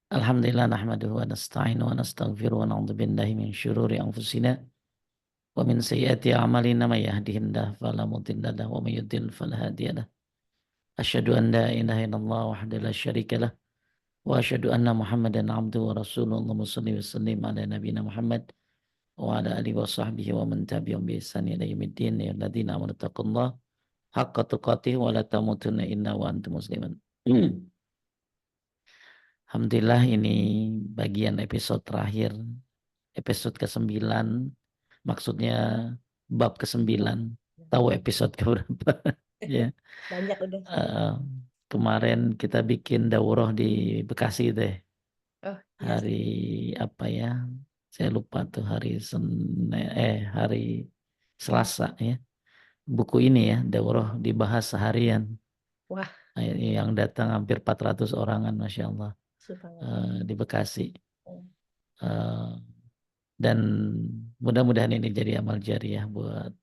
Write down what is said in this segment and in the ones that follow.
Alhamdulillah nahmaduhu wa nasta'inu wa nastaghfiruh wa na'udzu billahi min syururi anfusina wa min sayyiati a'malina may yahdihillahu fala mudilla lahu wa may yudlil fala hadiya lahu. Asyhadu an la ilaha illallah wahdahu la syarika lah wa asyhadu anna Muhammadan 'abduhu wa rasuluhu. Allahumma shalli wa sallim ala nabiyyina Muhammad wa ala alihi wa sahbihi wa man tabi'ahum bi ihsan ila yaumiddin. Ya alladzina amanu taqullaha haqqa tuqatih wa la tamutunna illa wa antum muslimun. Alhamdulillah ini bagian episode terakhir, episode ke-9, maksudnya bab ke-9. Tahu episode ke-berapa? Ya. Banyak udah. Eh, kemarin kita bikin daurah di Bekasi deh. Oh, iya. Hari apa ya? Saya lupa tuh hari Selasa ya. Buku ini ya, daurah dibahas seharian. Wah, Yang datang hampir 400 orangan, Masya Allah, subhanallah. di Bekasi. Oh, Eh, dan mudah-mudahan ini jadi amal jariah buat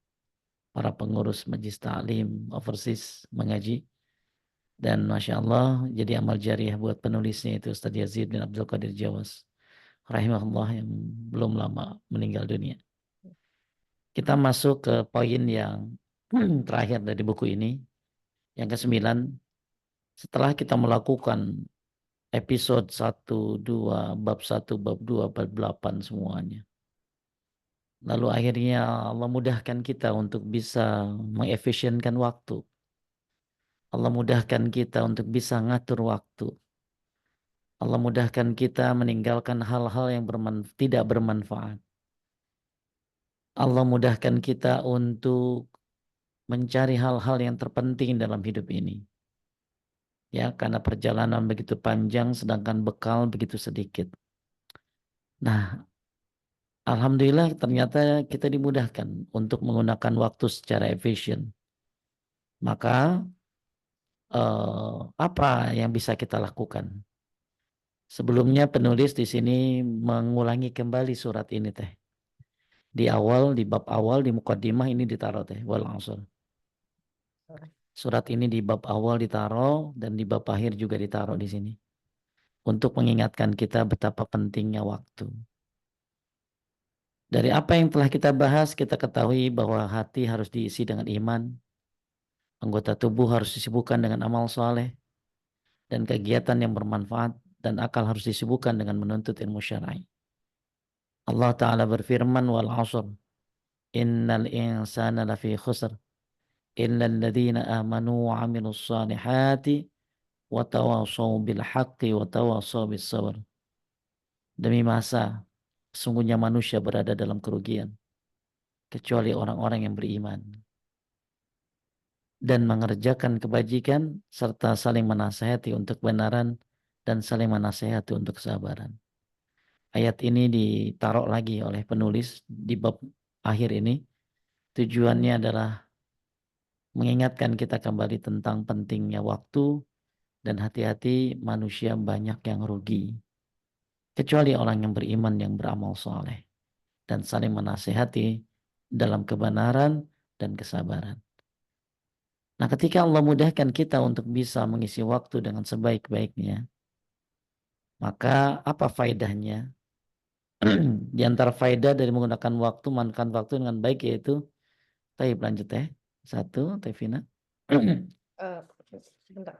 para pengurus Majelis Ta'lim overseas mengaji. Dan Masya Allah jadi amal jariah buat penulisnya itu Ustaz Yazid bin Abdul Qadir Jawas rahimahullah yang belum lama meninggal dunia. Kita masuk ke poin yang terakhir dari buku ini, yang ke-9. Setelah kita melakukan episode 1, 2, bab 1, bab 2, bab 8 semuanya. Lalu akhirnya Allah mudahkan kita untuk bisa mengefisienkan waktu. Allah mudahkan kita untuk bisa ngatur waktu. Allah mudahkan kita meninggalkan hal-hal yang tidak bermanfaat. Allah mudahkan kita untuk mencari hal-hal yang terpenting dalam hidup ini. Ya, karena perjalanan begitu panjang sedangkan bekal begitu sedikit. Nah, alhamdulillah ternyata kita dimudahkan untuk menggunakan waktu secara efisien. Maka apa yang bisa kita lakukan? Sebelumnya penulis di sini mengulangi kembali surat ini teh. Di awal, di bab awal, di mukaddimah ini ditaruh teh. Wal asr. Surat ini di bab awal ditaruh dan di bab akhir juga ditaruh di sini. Untuk mengingatkan kita betapa pentingnya waktu. Dari apa yang telah kita bahas, kita ketahui bahwa hati harus diisi dengan iman. Anggota tubuh harus disibukkan dengan amal soleh. Dan kegiatan yang bermanfaat. Dan akal harus disibukkan dengan menuntut ilmu syar'i. Allah Ta'ala berfirman, wal asr. Innal insana lafi khusr. Illa alladhina amanu wa amilus salihati. Wa tawasaw bil haqqi wa tawasaw bis sabr. Demi masa, sesungguhnya manusia berada dalam kerugian. Kecuali orang-orang yang beriman. Dan mengerjakan kebajikan serta saling menasihati untuk kebenaran dan saling menasihati untuk kesabaran. Ayat ini ditaruh lagi oleh penulis di bab akhir ini. Tujuannya adalah mengingatkan kita kembali tentang pentingnya waktu dan hati-hati manusia banyak yang rugi. Kecuali orang yang beriman yang beramal soleh dan saling menasihati dalam kebenaran dan kesabaran. Nah, ketika Allah mudahkan kita untuk bisa mengisi waktu dengan sebaik-baiknya, maka apa faedahnya? Di antara faedah dari menggunakan waktu, manfaatkan waktu dengan baik yaitu, taib lanjut ya. Satu, Tevina. sebentar.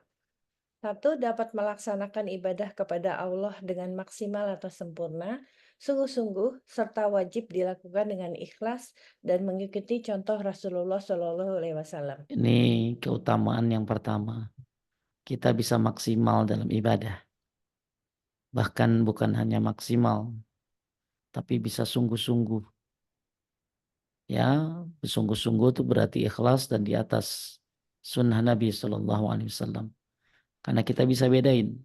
Satu, dapat melaksanakan ibadah kepada Allah dengan maksimal atau sempurna, sungguh-sungguh, serta wajib dilakukan dengan ikhlas dan mengikuti contoh Rasulullah Shallallahu Alaihi Wasallam. Ini keutamaan yang pertama. Kita bisa maksimal dalam ibadah. Bahkan bukan hanya maksimal, tapi bisa sungguh-sungguh. Ya, sungguh-sungguh itu berarti ikhlas dan di atas sunnah Nabi Shallallahu Alaihi Wasallam. Karena kita bisa bedain.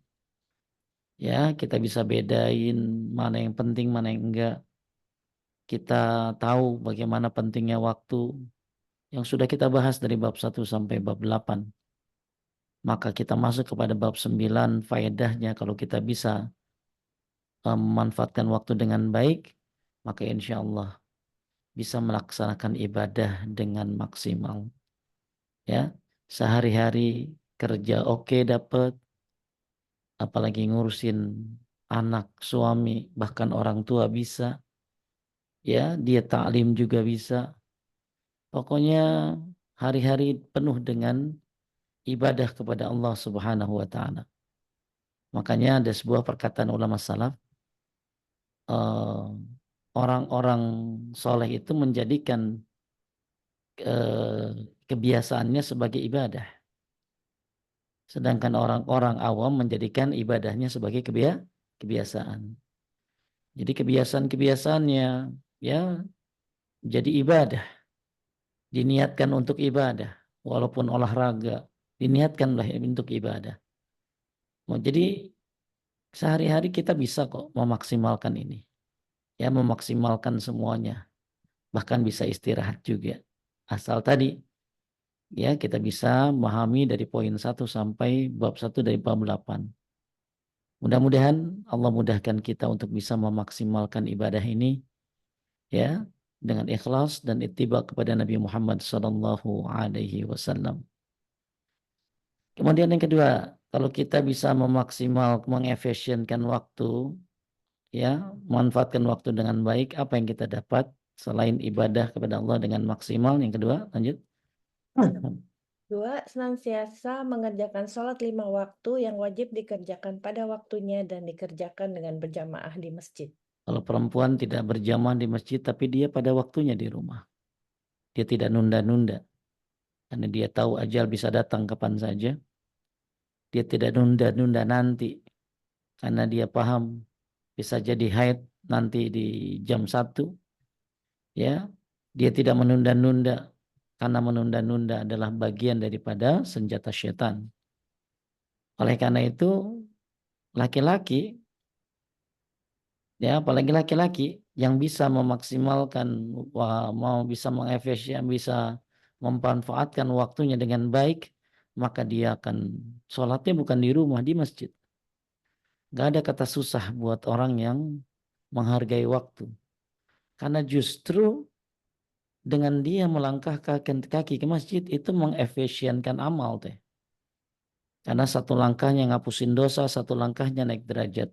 Ya, kita bisa bedain mana yang penting, mana yang enggak. Kita tahu bagaimana pentingnya waktu yang sudah kita bahas dari bab 1 sampai bab 8. Maka kita masuk kepada bab 9, faedahnya kalau kita bisa memanfaatkan waktu dengan baik, maka insya Allah bisa melaksanakan ibadah dengan maksimal. Ya, sehari-hari kerja oke dapat, apalagi ngurusin anak, suami, bahkan orang tua bisa, ya, dia taklim juga bisa. Pokoknya hari-hari penuh dengan ibadah kepada Allah Subhanahu wa taala. Makanya ada sebuah perkataan ulama salaf, eh, orang-orang soleh itu menjadikan kebiasaannya sebagai ibadah. Sedangkan orang-orang awam menjadikan ibadahnya sebagai kebiasaan. Jadi kebiasaan-kebiasaannya ya jadi ibadah, diniatkan untuk ibadah, walaupun olahraga, diniatkanlah untuk ibadah. Jadi sehari-hari kita bisa kok memaksimalkan ini, ya memaksimalkan semuanya, bahkan bisa istirahat juga. Asal tadi ya kita bisa memahami dari poin 1 sampai bab 1 dari bab 8. Mudah-mudahan Allah mudahkan kita untuk bisa memaksimalkan ibadah ini ya dengan ikhlas dan ittiba kepada Nabi Muhammad sallallahu alaihi wasallam. Kemudian yang kedua, kalau kita bisa mengefisienkan waktu ya, memanfaatkan waktu dengan baik, apa yang kita dapat selain ibadah kepada Allah dengan maksimal? Yang kedua, lanjut. 2. Senantiasa mengerjakan sholat 5 waktu yang wajib dikerjakan pada waktunya dan dikerjakan dengan berjamaah di masjid. Kalau perempuan tidak berjamaah di masjid tapi dia pada waktunya di rumah. Dia tidak nunda-nunda karena dia tahu ajal bisa datang kapan saja. Dia tidak nunda-nunda nanti karena dia paham bisa jadi haid nanti di jam 1 ya. Dia tidak menunda-nunda karena menunda-nunda adalah bagian daripada senjata syaitan. Oleh karena itu laki-laki ya apalagi laki-laki yang bisa memaksimalkan mau bisa mengefisien bisa memanfaatkan waktunya dengan baik, maka dia akan sholatnya bukan di rumah, di masjid. Gak ada kata susah buat orang yang menghargai waktu, karena justru dengan dia melangkah kaki ke masjid itu mengefisienkan amal teh, karena satu langkahnya ngapusin dosa, satu langkahnya naik derajat.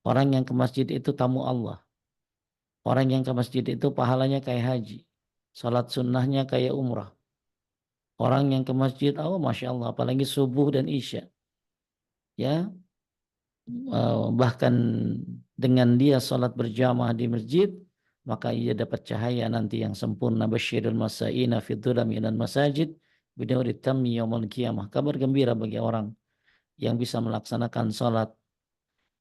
Orang yang ke masjid itu tamu Allah. Orang yang ke masjid itu pahalanya kayak haji. Salat sunnahnya kayak umrah. Orang yang ke masjid, oh Masya Allah, apalagi subuh dan isya. Ya, bahkan dengan dia salat berjamaah di masjid, maka ia dapat cahaya nanti yang sempurna. Basyirul masa'ina fidhulam minal masajid binuri tammi yaumul qiyamah. Kabar gembira bagi orang yang bisa melaksanakan salat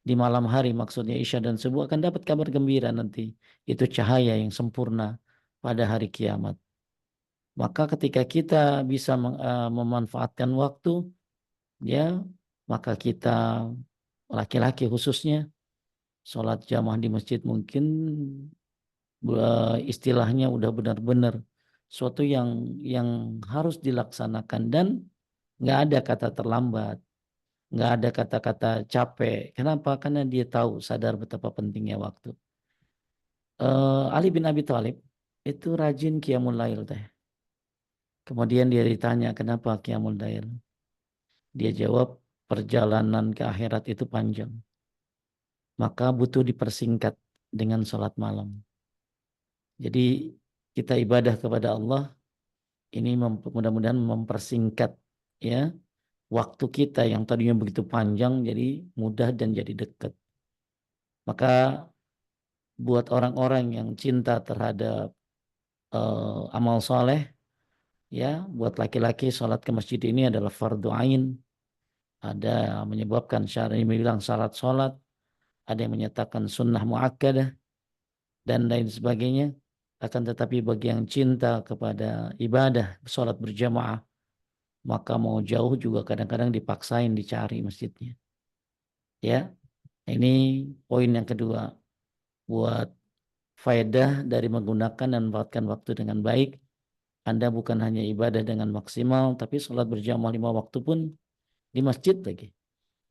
di malam hari, maksudnya isya dan subuh, akan dapat kabar gembira nanti. Itu cahaya yang sempurna pada hari kiamat. Maka ketika kita bisa memanfaatkan waktu, ya, maka kita laki-laki khususnya sholat jamaah di masjid mungkin istilahnya udah benar-benar suatu yang harus dilaksanakan, dan nggak ada kata terlambat, nggak ada kata-kata capek. Kenapa? Karena dia tahu, sadar betapa pentingnya waktu. Ali bin Abi Thalib itu rajin qiyamul lail teh. Kemudian dia ditanya kenapa qiyamul lail. Dia jawab, perjalanan ke akhirat itu panjang. Maka butuh dipersingkat dengan sholat malam. Jadi kita ibadah kepada Allah ini mudah-mudahan mempersingkat ya waktu kita yang tadinya begitu panjang jadi mudah dan jadi dekat. Maka buat orang-orang yang cinta terhadap amal soleh, ya, buat laki-laki sholat ke masjid ini adalah fardu ain. Ada menyebabkan syarat, ini bilang syarat sholat, ada yang menyatakan sunnah muakkadah dan lain sebagainya. Akan tetapi bagi yang cinta kepada ibadah sholat berjamaah, maka mau jauh juga kadang-kadang dipaksain dicari masjidnya. Ya, ini poin yang kedua. Buat faedah dari menggunakan dan memanfaatkan waktu dengan baik, Anda bukan hanya ibadah dengan maksimal, tapi sholat berjamaah 5 waktu pun di masjid lagi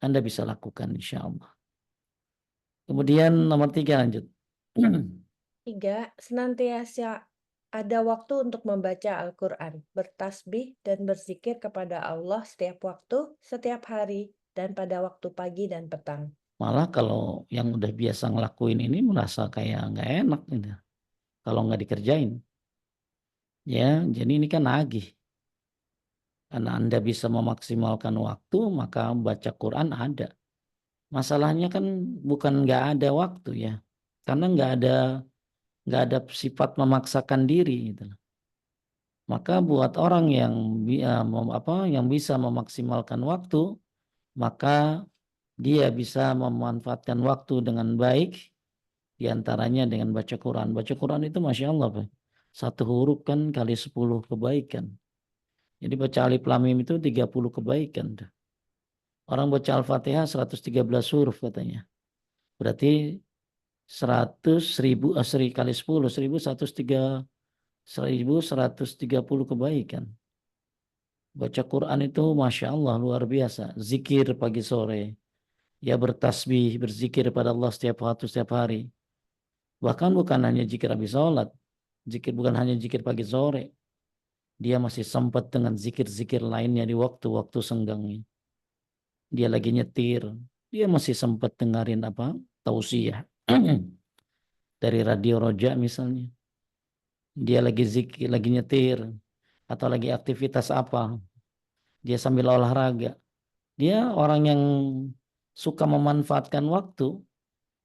Anda bisa lakukan insya Allah. Kemudian nomor 3 lanjut. 3. Senantiasa ada waktu untuk membaca Al-Quran, bertasbih, dan berzikir kepada Allah setiap waktu, setiap hari, dan pada waktu pagi dan petang. Malah kalau yang udah biasa ngelakuin ini merasa kayak nggak enak gitu, kalau nggak dikerjain. Ya, jadi ini kan nagih. Karena Anda bisa memaksimalkan waktu, maka baca Quran ada. Masalahnya kan bukan nggak ada waktu ya, karena nggak ada sifat memaksakan diri gitu. Maka buat orang yang yang bisa memaksimalkan waktu, maka dia bisa memanfaatkan waktu dengan baik, diantaranya dengan baca Quran. Baca Quran itu Masya Allah, Pak. Satu huruf kan kali 10 kebaikan. Jadi baca Alif Lam Mim itu 30 kebaikan. Orang baca Al-Fatihah 113 huruf katanya. Berarti 100 ribu, kali 10, 1130 kebaikan. Baca Quran itu Masya Allah luar biasa. Zikir pagi sore. Ya bertasbih, berzikir pada Allah setiap waktu, setiap hari. Bahkan bukan hanya zikir habis sholat. Zikir bukan hanya zikir pagi sore. Dia masih sempat dengan zikir-zikir lainnya di waktu-waktu senggangnya. Dia lagi nyetir. Dia masih sempat dengerin tausiah. Dari radio Roja misalnya. Dia lagi zikir, lagi nyetir. Atau lagi aktivitas apa. Dia sambil olahraga. Dia orang yang suka memanfaatkan waktu,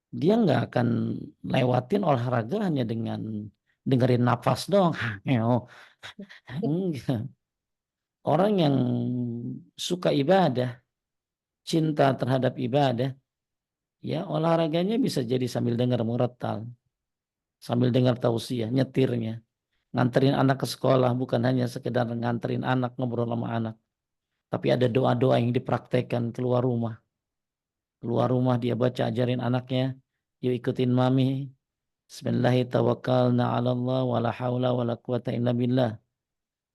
dia nggak akan lewatin olahraga hanya dengan dengerin nafas doang. Enggak. Orang yang suka ibadah, cinta terhadap ibadah, ya olahraganya bisa jadi sambil dengar murattal, sambil dengar tausiah, nyetirnya, nganterin anak ke sekolah, bukan hanya sekedar nganterin anak, ngobrol sama anak, tapi ada doa-doa yang dipraktekkan keluar rumah. Keluar rumah dia baca, ajarin anaknya, yuk ikutin mami. Bismillahirrahmanirrahim, tawakkalna 'ala Allah wa la haula wa la quwata illa billah.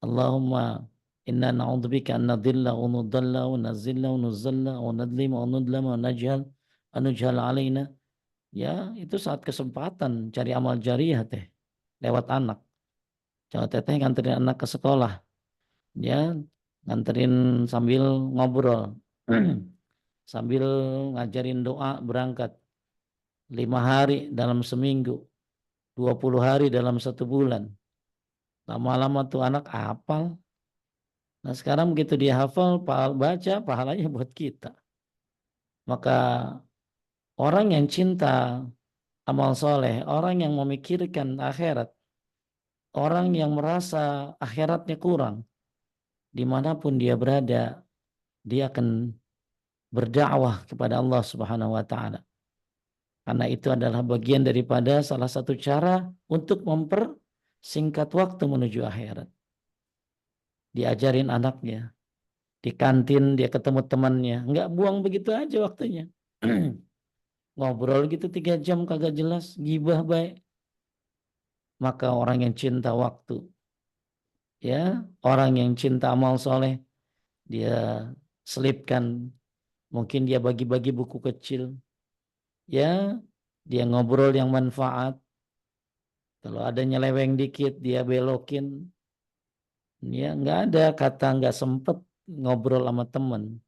Allahumma inna na'udzubika an nadhilla wa nudalla wa nazilla wa nuzalla wa nadlima wa nudlama wa najhal wa nujhal alaina. Ya, itu saat kesempatan cari amal jariah teh lewat anak. Jangan teteh nganterin anak ke sekolah. Ya, nganterin sambil ngobrol. Sambil ngajarin doa berangkat. 5 hari dalam seminggu, 20 hari dalam 1 bulan. Lama-lama tuh anak hafal. Nah sekarang begitu dia hafal, baca, pahalanya buat kita. Maka orang yang cinta amal soleh, orang yang memikirkan akhirat, orang yang merasa akhiratnya kurang, dimanapun dia berada, dia akan berdakwah kepada Allah Subhanahu wa Ta'ala. Karena itu adalah bagian daripada salah satu cara untuk mempersingkat waktu menuju akhirat. Diajarin anaknya, di kantin dia ketemu temannya, nggak buang begitu aja waktunya. Ngobrol gitu 3 jam kagak jelas, gibah baik. Maka orang yang cinta waktu, ya, orang yang cinta amal soleh, dia selipkan, mungkin dia bagi-bagi buku kecil, ya, dia ngobrol yang manfaat. Kalau ada nyeleweng dikit, dia belokin. Ya, nggak ada kata nggak sempet ngobrol sama temen.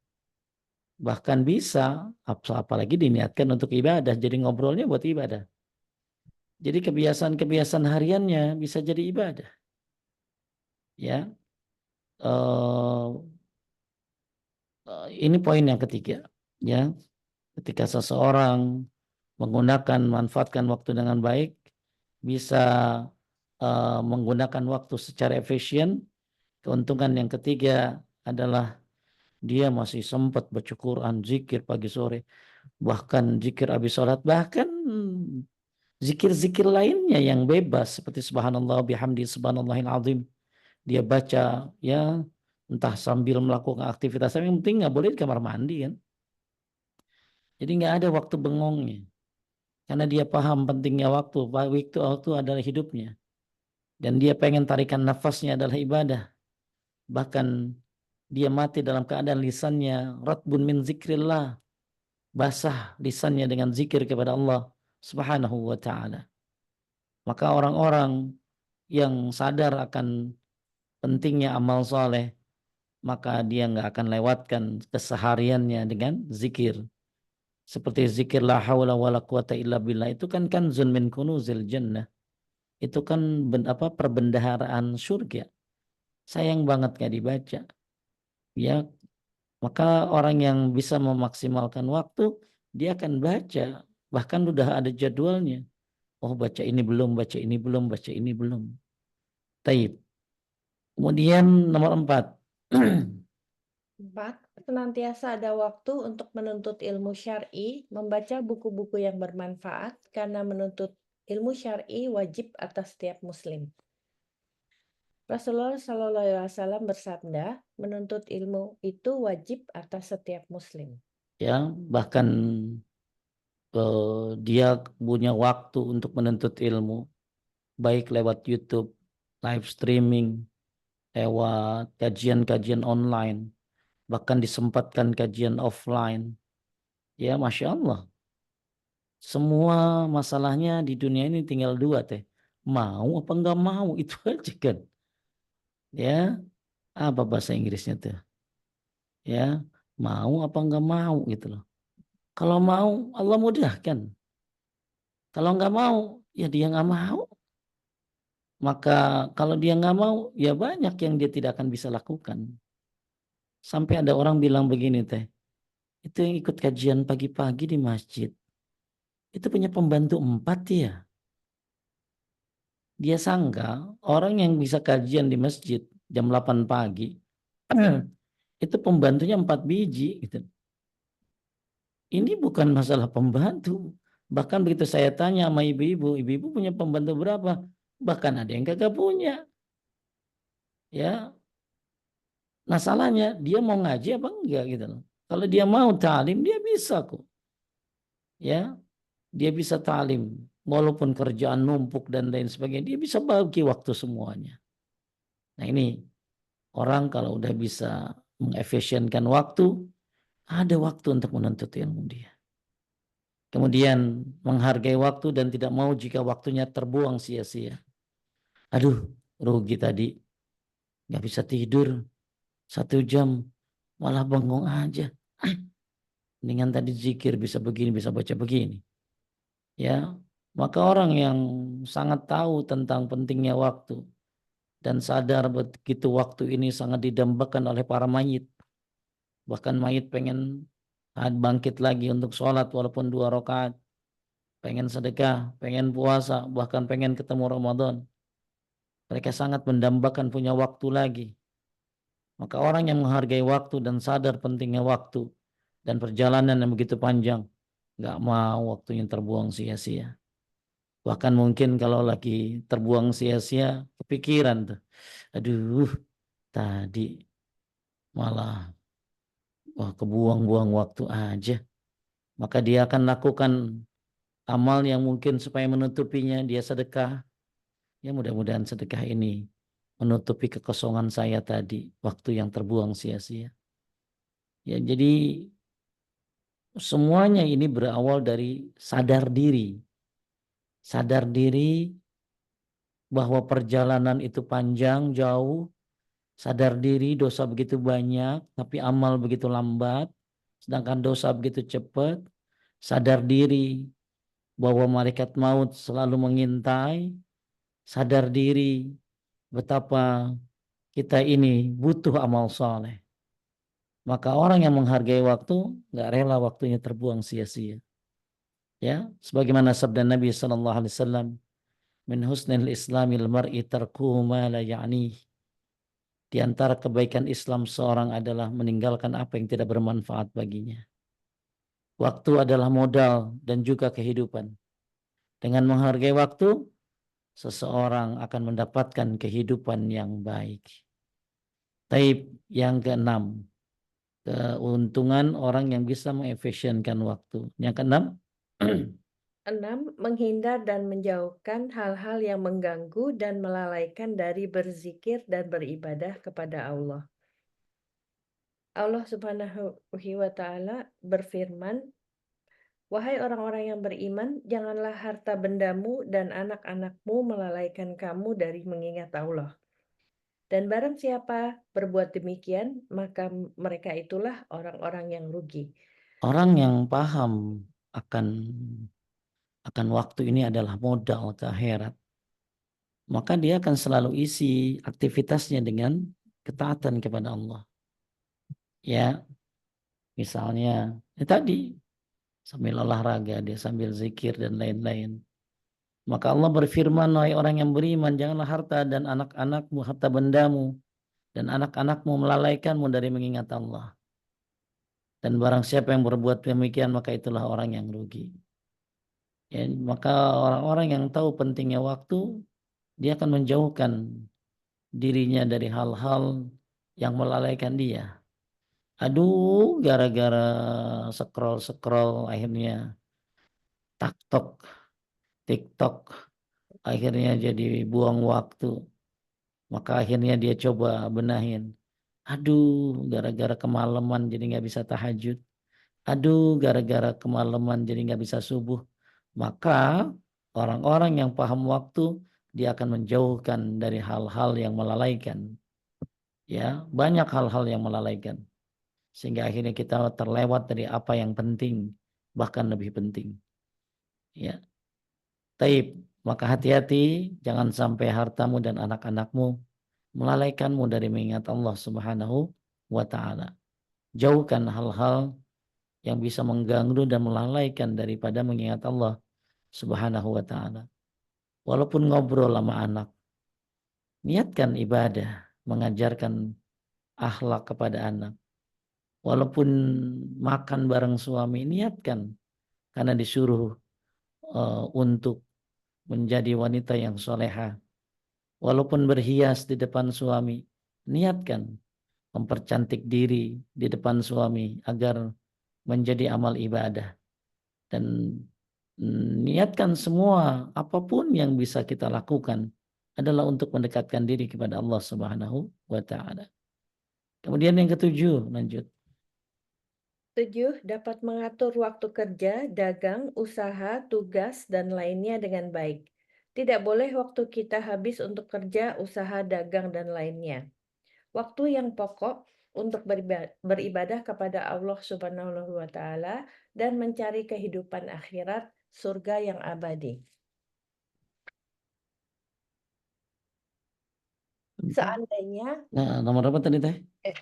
Bahkan bisa, apalagi diniatkan untuk ibadah, jadi ngobrolnya buat ibadah. Jadi kebiasaan-kebiasaan hariannya bisa jadi ibadah. Ya, eh, ini poin yang ketiga. Ya, ketika seseorang manfaatkan waktu dengan baik, bisa menggunakan waktu secara efisien. Keuntungan yang ketiga adalah dia masih sempat baca Quran, zikir pagi sore, bahkan zikir habis sholat, bahkan zikir-zikir lainnya yang bebas seperti subhanallah bihamdi subhanallahil azim. Dia baca ya entah sambil melakukan aktivitas yang penting nggak boleh di kamar mandi kan. Jadi nggak ada waktu bengongnya. Karena dia paham pentingnya waktu. Waktu adalah hidupnya. Dan dia pengen tarikan nafasnya adalah ibadah. Bahkan dia mati dalam keadaan lisannya ratbun min zikrillah. Basah lisannya dengan zikir kepada Allah Subhanahu wa ta'ala. Maka orang-orang yang sadar akan pentingnya amal soleh, maka dia nggak akan lewatkan kesehariannya dengan zikir. Seperti zikir la haula wala quwata illa billah itu kan kanzun min kunuzil jannah. Itu kan perbendaharaan surga. Sayang banget nggak dibaca. Ya, maka orang yang bisa memaksimalkan waktu, dia akan baca. Bahkan udah ada jadwalnya. Oh, baca ini belum, baca ini belum, baca ini belum. Taib. Kemudian nomor 4. 4. Senantiasa ada waktu untuk menuntut ilmu syar'i, membaca buku-buku yang bermanfaat, karena menuntut ilmu syar'i wajib atas setiap muslim. Rasulullah Shallallahu Alaihi Wasallam bersabda, menuntut ilmu itu wajib atas setiap muslim. Ya, bahkan dia punya waktu untuk menuntut ilmu, baik lewat YouTube, live streaming, lewat kajian-kajian online, bahkan disempatkan kajian offline. Ya, Masya Allah. Semua masalahnya di dunia ini tinggal dua, teh. Mau apa enggak mau, itu aja kan. Ya, apa bahasa Inggrisnya tuh? Ya, mau apa enggak mau gitu loh. Kalau mau, Allah mudahkan. Kalau enggak mau, ya dia enggak mau. Maka kalau dia nggak mau, ya banyak yang dia tidak akan bisa lakukan. Sampai ada orang bilang begini teh, itu yang ikut kajian pagi-pagi di masjid, itu punya pembantu 4 ya. Dia sangka orang yang bisa kajian di masjid jam 8 pagi, itu pembantunya 4 biji. Gitu. Ini bukan masalah pembantu. Bahkan begitu saya tanya sama ibu-ibu, ibu-ibu punya pembantu berapa? Bahkan ada yang kagak punya. Ya, masalahnya dia mau ngaji apa enggak gitu loh. Kalau dia mau talim dia bisa kok. Ya, dia bisa talim walaupun kerjaan numpuk dan lain sebagainya, dia bisa bagi waktu semuanya. Nah, ini orang kalau udah bisa mengefisienkan waktu, ada waktu untuk menuntut ilmu dia. Kemudian menghargai waktu dan tidak mau jika waktunya terbuang sia-sia. Aduh, rugi tadi, nggak bisa tidur 1 jam, malah bengong aja. Dengan tadi zikir bisa begini, bisa baca begini. Ya, maka orang yang sangat tahu tentang pentingnya waktu dan sadar begitu waktu ini sangat didambakan oleh para mayit. Bahkan mayit pengen bangkit lagi untuk sholat walaupun 2 rakaat, pengen sedekah, pengen puasa, bahkan pengen ketemu Ramadan. Mereka sangat mendambakan punya waktu lagi. Maka orang yang menghargai waktu dan sadar pentingnya waktu dan perjalanan yang begitu panjang, nggak mau waktunya terbuang sia-sia. Bahkan mungkin kalau lagi terbuang sia-sia, kepikiran tuh. Aduh, tadi malah wah kebuang-buang waktu aja. Maka dia akan lakukan amal yang mungkin supaya menutupinya, dia sedekah. Ya mudah-mudahan sedekah ini menutupi kekosongan saya tadi, waktu yang terbuang sia-sia. Ya jadi semuanya ini berawal dari sadar diri. Sadar diri bahwa perjalanan itu panjang, jauh, sadar diri dosa begitu banyak, tapi amal begitu lambat, sedangkan dosa begitu cepat, sadar diri bahwa malaikat maut selalu mengintai, sadar diri betapa kita ini butuh amal soleh. Maka orang yang menghargai waktu, nggak rela waktunya terbuang sia-sia. Ya, sebagaimana sabda Nabi SAW, min husnil islamil mar'i tarkuhu ma la ya'nih. Di antara kebaikan Islam seorang adalah meninggalkan apa yang tidak bermanfaat baginya. Waktu adalah modal dan juga kehidupan. Dengan menghargai waktu, seseorang akan mendapatkan kehidupan yang baik. Taib yang keenam, keuntungan orang yang bisa mengefisienkan waktu. Yang keenam, 6. Menghindar dan menjauhkan hal-hal yang mengganggu dan melalaikan dari berzikir dan beribadah kepada Allah. Allah Subhanahu wa Ta'ala berfirman, "Wahai orang-orang yang beriman, janganlah harta bendamu dan anak-anakmu melalaikan kamu dari mengingat Allah. Dan barang siapa berbuat demikian, maka mereka itulah orang-orang yang rugi. Orang yang paham akan waktu ini adalah modal ke akhirat, maka dia akan selalu isi aktivitasnya dengan ketaatan kepada Allah. Ya, misalnya tadi sambil olahraga, dia sambil zikir dan lain-lain. Maka Allah berfirman, wahai orang yang beriman, janganlah harta dan anak-anakmu, harta bendamu dan anak-anakmu melalaikanmu dari mengingat Allah. Dan barang siapa yang berbuat demikian, maka itulah orang yang rugi. Ya, maka orang-orang yang tahu pentingnya waktu, dia akan menjauhkan dirinya dari hal-hal yang melalaikan dia. Aduh, gara-gara scroll-scroll akhirnya TikTok, akhirnya jadi buang waktu. Maka akhirnya dia coba benahin. Aduh, gara-gara kemalaman jadi nggak bisa tahajud. Aduh, gara-gara kemalaman jadi nggak bisa subuh. Maka orang-orang yang paham waktu, dia akan menjauhkan dari hal-hal yang melalaikan. Ya, banyak hal-hal yang melalaikan. Sehingga akhirnya kita terlewat dari apa yang penting, bahkan lebih penting. Ya, taib. Maka hati-hati, jangan sampai hartamu dan anak-anakmu melalaikanmu dari mengingat Allah Subhanahu wa Ta'ala. Jauhkan hal-hal yang bisa mengganggu dan melalaikan daripada mengingat Allah Subhanahu wa Ta'ala. Walaupun ngobrol sama anak, niatkan ibadah, mengajarkan akhlak kepada anak. Walaupun makan bareng suami, niatkan karena disuruh untuk menjadi wanita yang soleha. Walaupun berhias di depan suami, niatkan mempercantik diri di depan suami agar menjadi amal ibadah. Dan niatkan semua apapun yang bisa kita lakukan adalah untuk mendekatkan diri kepada Allah Subhanahu wa Ta'ala. Kemudian yang ketujuh, lanjut. 7. Dapat mengatur waktu kerja, dagang, usaha, tugas, dan lainnya dengan baik. Tidak boleh waktu kita habis untuk kerja, usaha, dagang, dan lainnya. Waktu yang pokok untuk beribadah kepada Allah Subhanahu wa Ta'ala dan mencari kehidupan akhirat, surga yang abadi. Seandainya Nah, nomor apa tadi teh? eh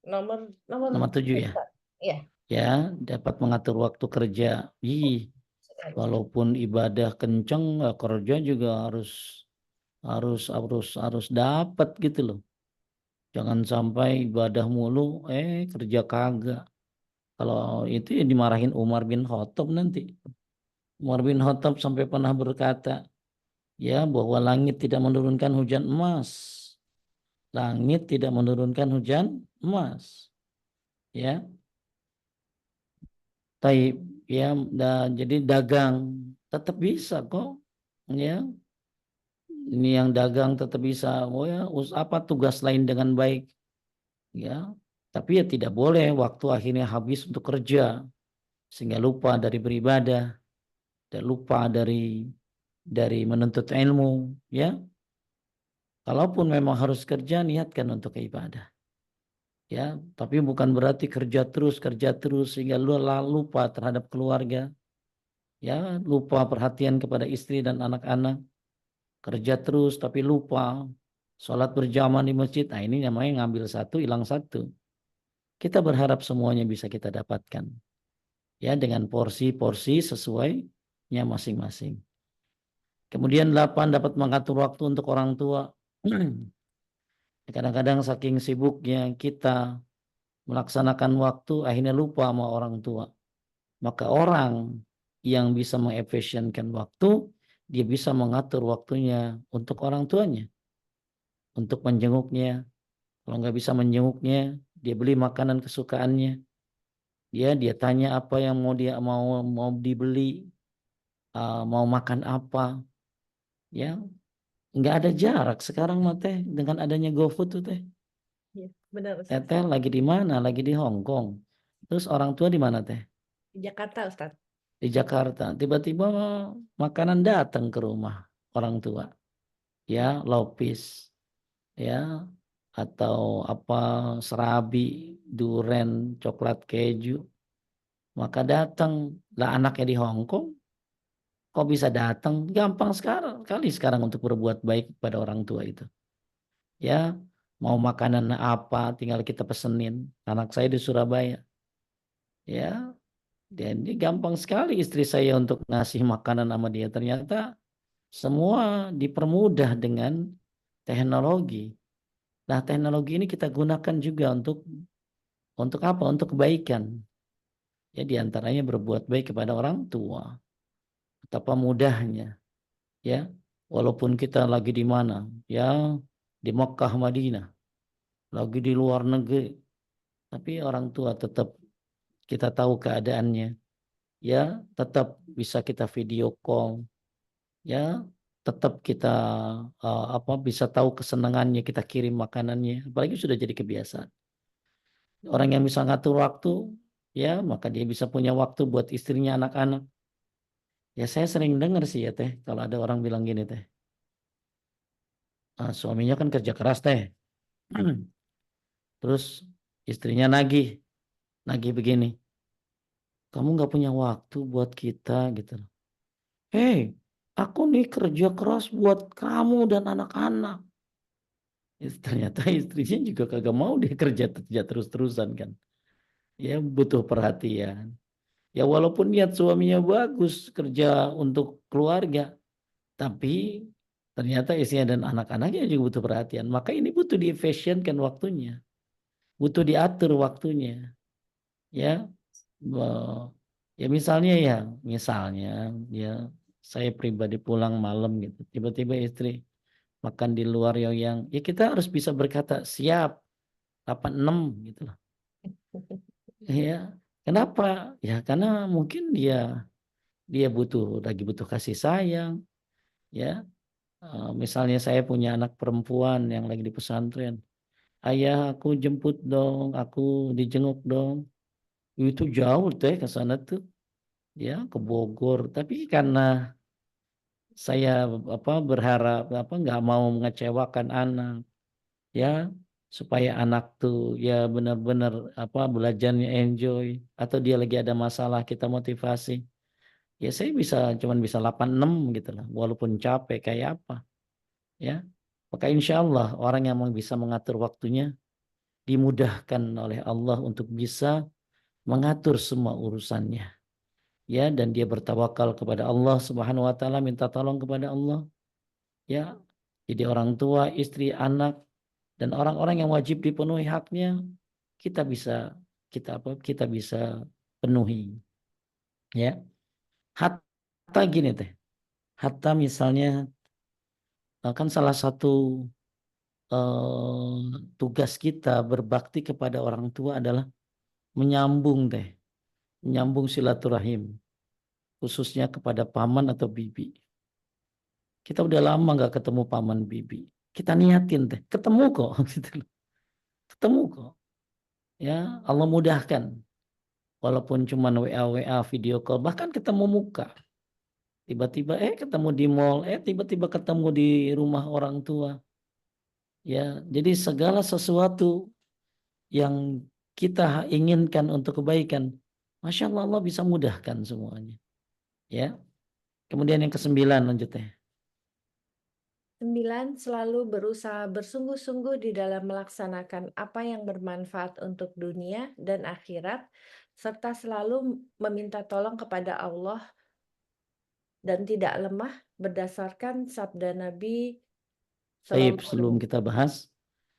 nomor nomor Nomor 7 ya. Ustaz. Ya, Ya, dapat mengatur waktu kerja. Walaupun ibadah kenceng, kerja juga harus dapat gitu loh. Jangan sampai ibadah mulu, kerja kagak. Kalau itu ya dimarahin Umar bin Khattab nanti. Umar bin Khattab sampai pernah berkata, ya bahwa langit tidak menurunkan hujan emas. Langit tidak menurunkan hujan emas. Ya, taib. Ya, jadi dagang tetap bisa kok. Ya, ini yang dagang tetap bisa. Oh ya, apa tugas lain dengan baik. Ya, tapi ya tidak boleh waktu akhirnya habis untuk kerja sehingga lupa dari beribadah dan lupa dari menuntut ilmu. Ya, kalaupun memang harus kerja, niatkan untuk ibadah. Ya, tapi bukan berarti kerja terus sehingga lupa terhadap keluarga. Ya, lupa perhatian kepada istri dan anak-anak. Kerja terus tapi lupa sholat berjamaah di masjid. Nah, ini namanya ngambil satu, hilang satu. Kita berharap semuanya bisa kita dapatkan. Ya, dengan porsi-porsi sesuainya masing-masing. Kemudian 8, dapat mengatur waktu untuk orang tua. Kadang-kadang saking sibuknya kita melaksanakan waktu, akhirnya lupa sama orang tua. Maka orang yang bisa mengefisienkan waktu, dia bisa mengatur waktunya untuk orang tuanya. Untuk menjenguknya. Kalau nggak bisa menjenguknya, dia beli makanan kesukaannya. Dia tanya apa yang mau dibeli, mau makan apa. Ya, nggak ada jarak sekarang mah teh dengan adanya GoFood tuh teh. ya, benar Ustaz. Teteh lagi di mana? Lagi di Hong Kong. Terus orang tua di mana teh? Di Jakarta Ustaz. Di Jakarta. Tiba-tiba makanan datang ke rumah orang tua. Ya, lopis. ya, atau apa, serabi, duren, coklat keju, maka datang. Lah anaknya di Hong Kong, kok bisa datang? Gampang kali sekarang untuk berbuat baik pada orang tua itu. Ya, mau makanan apa, tinggal kita pesenin. Anak saya di Surabaya, ya, dan ini gampang sekali istri saya untuk ngasih makanan sama dia. Ternyata semua dipermudah dengan teknologi. Nah, teknologi ini kita gunakan juga untuk apa? Untuk kebaikan. Ya, diantaranya berbuat baik kepada orang tua. Betapa mudahnya, ya. Walaupun kita lagi di mana, ya, di Mekah, Madinah, lagi di luar negeri, tapi orang tua tetap kita tahu keadaannya, ya, tetap bisa kita video call, ya, tetap kita bisa tahu kesenangannya, kita kirim makanannya, apalagi sudah jadi kebiasaan. Orang yang bisa ngatur waktu, ya, maka dia bisa punya waktu buat istrinya, anak-anak. Ya, saya sering dengar sih ya teh, kalau ada orang bilang gini teh, suaminya kan kerja keras teh, terus istrinya nagih, nagih begini, kamu nggak punya waktu buat kita gitu. Hei, aku nih kerja keras buat kamu dan anak-anak. Ternyata istrinya juga kagak mau dia kerja terus-terusan kan. Ya, butuh perhatian. Ya, walaupun niat suaminya bagus kerja untuk keluarga, tapi ternyata istrinya dan anak-anaknya juga butuh perhatian. Maka ini butuh diefisienkan waktunya, butuh diatur waktunya. Ya, ya misalnya ya saya pribadi pulang malam gitu, tiba-tiba istri makan di luar yang ya kita harus bisa berkata siap 86 gitu loh. Ya, kenapa? Ya karena mungkin dia lagi butuh kasih sayang, ya. Misalnya saya punya anak perempuan yang lagi di pesantren, ayah aku jemput dong, aku dijenguk dong. Itu jauh teh ke sana tuh, ya, ke Bogor. Tapi karena saya berharap nggak mau mengecewakan anak, ya, supaya anak tuh ya benar-benar belajarnya enjoy, atau dia lagi ada masalah kita motivasi. Ya saya cuman bisa 86 gitu lah, walaupun capek kayak apa, ya. Maka insya Allah orang yang bisa mengatur waktunya dimudahkan oleh Allah untuk bisa mengatur semua urusannya, ya, dan dia bertawakal kepada Allah Subhanahu wa taala, minta tolong kepada Allah, ya. Jadi orang tua, istri, anak, dan orang-orang yang wajib dipenuhi haknya kita bisa kita bisa penuhi, ya. Hatta gini teh, hatta misalnya kan salah satu tugas kita berbakti kepada orang tua adalah menyambung teh, menyambung silaturahim, khususnya kepada paman atau bibi. Kita udah lama nggak ketemu paman bibi. Kita niatin teh, ketemu kok, gitu loh. Ketemu kok. Ya, Allah mudahkan. Walaupun cuma WA video call, bahkan ketemu muka. Tiba-tiba ketemu di mall, tiba-tiba ketemu di rumah orang tua. Ya, jadi segala sesuatu yang kita inginkan untuk kebaikan, Masya Allah, Allah bisa mudahkan semuanya. Ya. Kemudian yang kesembilan lanjutnya. 9. Selalu berusaha bersungguh-sungguh di dalam melaksanakan apa yang bermanfaat untuk dunia dan akhirat, serta selalu meminta tolong kepada Allah dan tidak lemah berdasarkan sabda Nabi Baik, Shallallahu sebelum Alaihi kita bahas,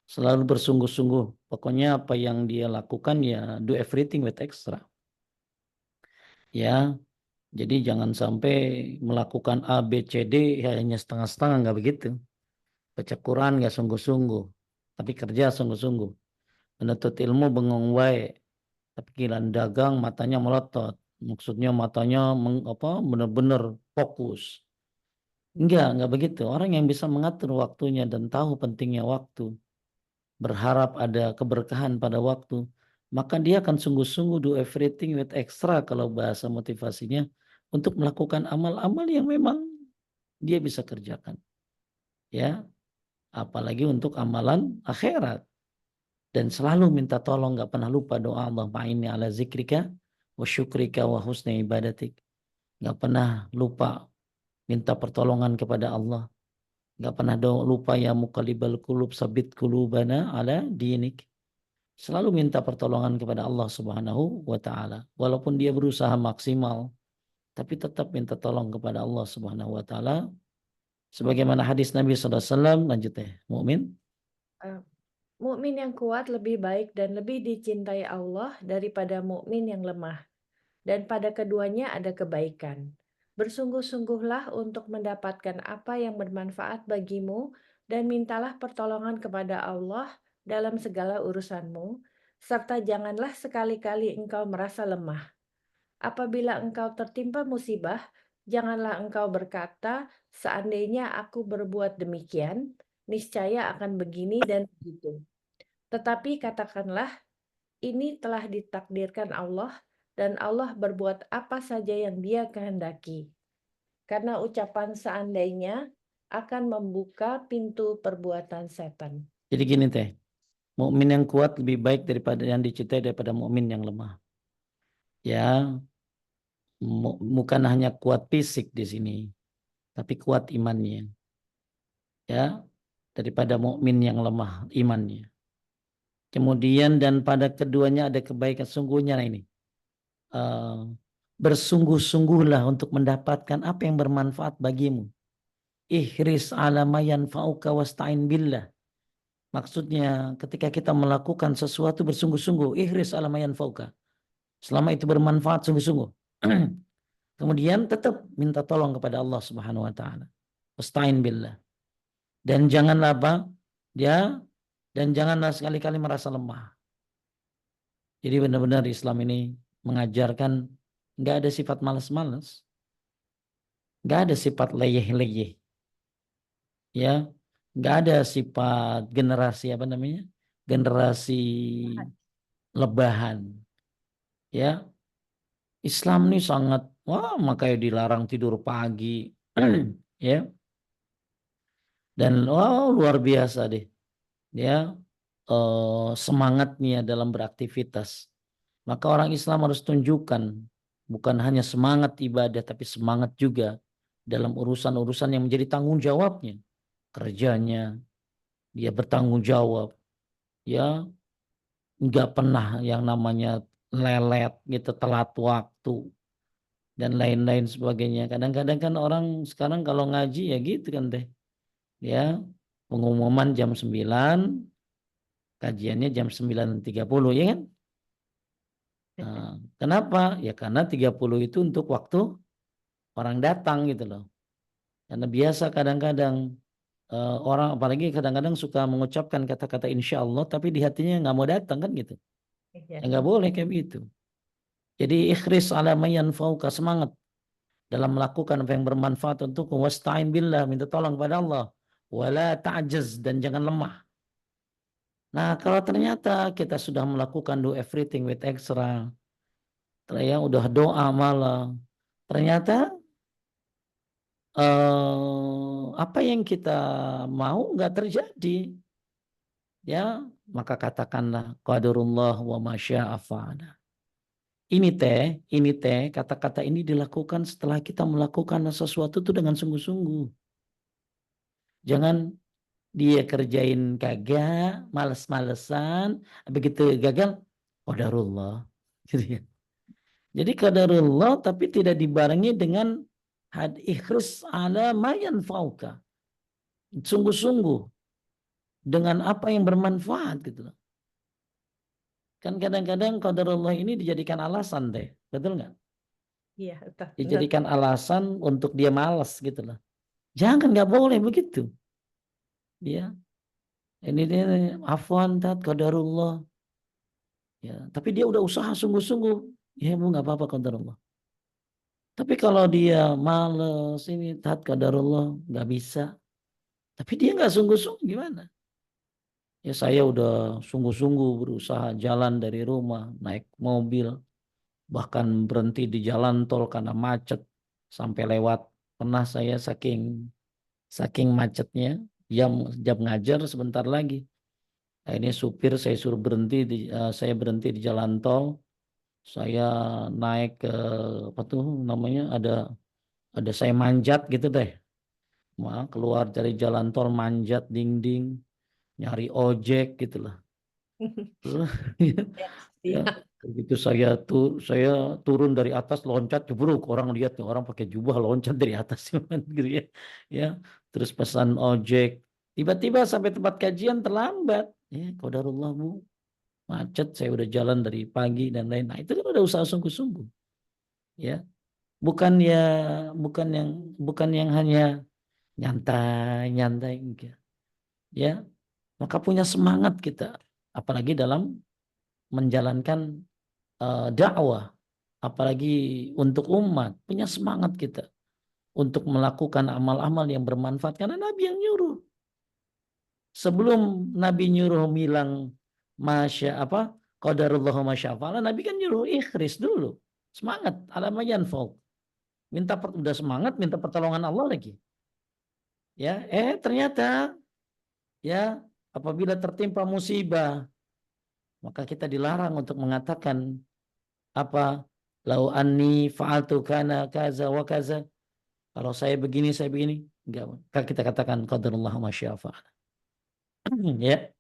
selalu bersungguh-sungguh. Pokoknya apa yang dia lakukan ya do everything with extra. Ya, jadi jangan sampai melakukan A, B, C, D ya hanya setengah-setengah, nggak begitu. Baca Quran nggak sungguh-sungguh, tapi kerja sungguh-sungguh. Menuntut ilmu bengong wae, tapi giliran dagang matanya melotot. Maksudnya matanya benar-benar fokus. Enggak begitu. Orang yang bisa mengatur waktunya dan tahu pentingnya waktu, berharap ada keberkahan pada waktu, maka dia akan sungguh-sungguh do everything with extra kalau bahasa motivasinya untuk melakukan amal-amal yang memang dia bisa kerjakan. Ya, apalagi untuk amalan akhirat. Dan selalu minta tolong, nggak pernah lupa doa Allah ma'inni ala zikrika wa syukrika wa husni ibadatik. Nggak pernah lupa minta pertolongan kepada Allah. Nggak pernah lupa ya muqallibal qulub sabit qulubana ala dinik. Selalu minta pertolongan kepada Allah Subhanahu wa taala. Walaupun dia berusaha maksimal, tapi tetap minta tolong kepada Allah Subhanahu wa taala. Sebagaimana hadis Nabi sallallahu alaihi wasallam, lanjut ya, mukmin. Eh, Mukmin yang kuat lebih baik dan lebih dicintai Allah daripada mukmin yang lemah, dan pada keduanya ada kebaikan. Bersungguh-sungguhlah untuk mendapatkan apa yang bermanfaat bagimu, dan mintalah pertolongan kepada Allah dalam segala urusanmu, serta janganlah sekali-kali engkau merasa lemah. Apabila engkau tertimpa musibah, janganlah engkau berkata, "Seandainya aku berbuat demikian, niscaya akan begini dan begitu." Tetapi katakanlah, "Ini telah ditakdirkan Allah, dan Allah berbuat apa saja yang Dia kehendaki." Karena ucapan "seandainya" akan membuka pintu perbuatan setan. Jadi gini teh, mukmin yang kuat lebih baik daripada yang dicintai daripada mukmin yang lemah. Ya, bukan hanya kuat fisik di sini, tapi kuat imannya. Ya, daripada mukmin yang lemah imannya. Kemudian dan pada keduanya ada kebaikan sungguhnya ini. Bersungguh-sungguhlah untuk mendapatkan apa yang bermanfaat bagimu. Ihris ala ma yanfa'uka wasta'in billah. Maksudnya ketika kita melakukan sesuatu bersungguh-sungguh, ihris ala ma yanfa'uka. Selama itu bermanfaat sungguh-sungguh. Kemudian tetap minta tolong kepada Allah Subhanahu wa taala. Wasta'in billah. Dan janganlah apa? Ya, dan janganlah sekali-kali merasa lemah. Jadi benar-benar Islam ini mengajarkan nggak ada sifat malas-malas, nggak ada sifat leyeh-leyeh, ya, nggak ada sifat generasi apa namanya, generasi lebahan, ya. Islam ini sangat, wah makanya dilarang tidur pagi, ya, dan wow luar biasa deh, ya, semangatnya dalam beraktivitas. Maka orang Islam harus tunjukkan bukan hanya semangat ibadah tapi semangat juga dalam urusan-urusan yang menjadi tanggung jawabnya. Kerjanya, dia bertanggung jawab, ya, nggak pernah yang namanya lelet gitu, telat waktu dan lain-lain sebagainya. Kadang-kadang kan orang sekarang kalau ngaji ya gitu kan teh. Ya, pengumuman jam 9, kajiannya jam 9.30 ya kan? Nah, kenapa? Ya karena 30 itu untuk waktu orang datang gitu loh. Karena biasa kadang-kadang orang apalagi kadang-kadang suka mengucapkan kata-kata insya Allah tapi di hatinya nggak mau datang kan gitu. Ya Ya. nggak boleh kayak begitu. Jadi ikhris ala mayan fauka, semangat dalam melakukan apa yang bermanfaat untuk wasta'in billah, minta tolong kepada Allah. Wala ta'jaz, dan jangan lemah. Nah, kalau ternyata kita sudah melakukan do everything with extra, ya udah doa malah, ternyata apa yang kita mau nggak terjadi, ya maka katakanlah qadarullah wa masya'a fa'ala. Ini teh kata-kata ini dilakukan setelah kita melakukan sesuatu itu dengan sungguh-sungguh. Jangan dia kerjain kagak, males-malesan, begitu gagal, qadarullah. Gitu ya. Jadi qadarullah tapi tidak dibarengi dengan ikhlas ala mayan fauka. Sungguh-sungguh dengan apa yang bermanfaat gitu loh. Kan kadang-kadang qadarullah ini dijadikan alasan deh, betul nggak? Iya, betul. Benar. Dijadikan alasan untuk dia malas gitu loh. Jangan, nggak boleh begitu. Ya, ini dia afwan tat qadarullah. Ya, tapi dia udah usaha sungguh-sungguh. Ya, Bu, nggak apa-apa qadarullah. Tapi kalau dia males ini tat qadarullah nggak bisa. Tapi dia nggak sungguh-sungguh gimana? Ya saya udah sungguh-sungguh berusaha jalan dari rumah, naik mobil, bahkan berhenti di jalan tol karena macet sampai lewat. Pernah saya saking macetnya, jam ngajar sebentar lagi. Akhirnya supir saya suruh berhenti saya berhenti di jalan tol. Saya naik ke apa tuh namanya, ada saya manjat gitu deh. Keluar dari jalan tol manjat dinding, nyari ojek gitu lah. Ya, Ya, siap. begitu saya turun dari atas loncat jebruk, orang lihat nih orang pakai jubah loncat dari atas gitu ya. Ya, terus pesan ojek. Tiba-tiba sampai tempat kajian terlambat. Ya, qadarullah Bu, macet, saya udah jalan dari pagi dan lain. Nah, itu kan udah usaha sungguh-sungguh. Ya, bukan ya bukan yang bukan yang hanya nyantai-nyantai enggak. Ya, maka punya semangat kita apalagi dalam menjalankan dakwah, apalagi untuk umat, punya semangat kita untuk melakukan amal-amal yang bermanfaat karena Nabi yang nyuruh. Sebelum Nabi nyuruh bilang masya apa qadarullahu masyafa'ala, Nabi kan nyuruh ikhris dulu. Semangat, alamayan folk. Udah semangat minta pertolongan Allah lagi. Ya, ternyata ya apabila tertimpa musibah, maka kita dilarang untuk mengatakan apa lau anni fa'altu kana kaza wa kaza. Kalau saya begini, enggak. Kita katakan qadarullah masyafa'al. Ya,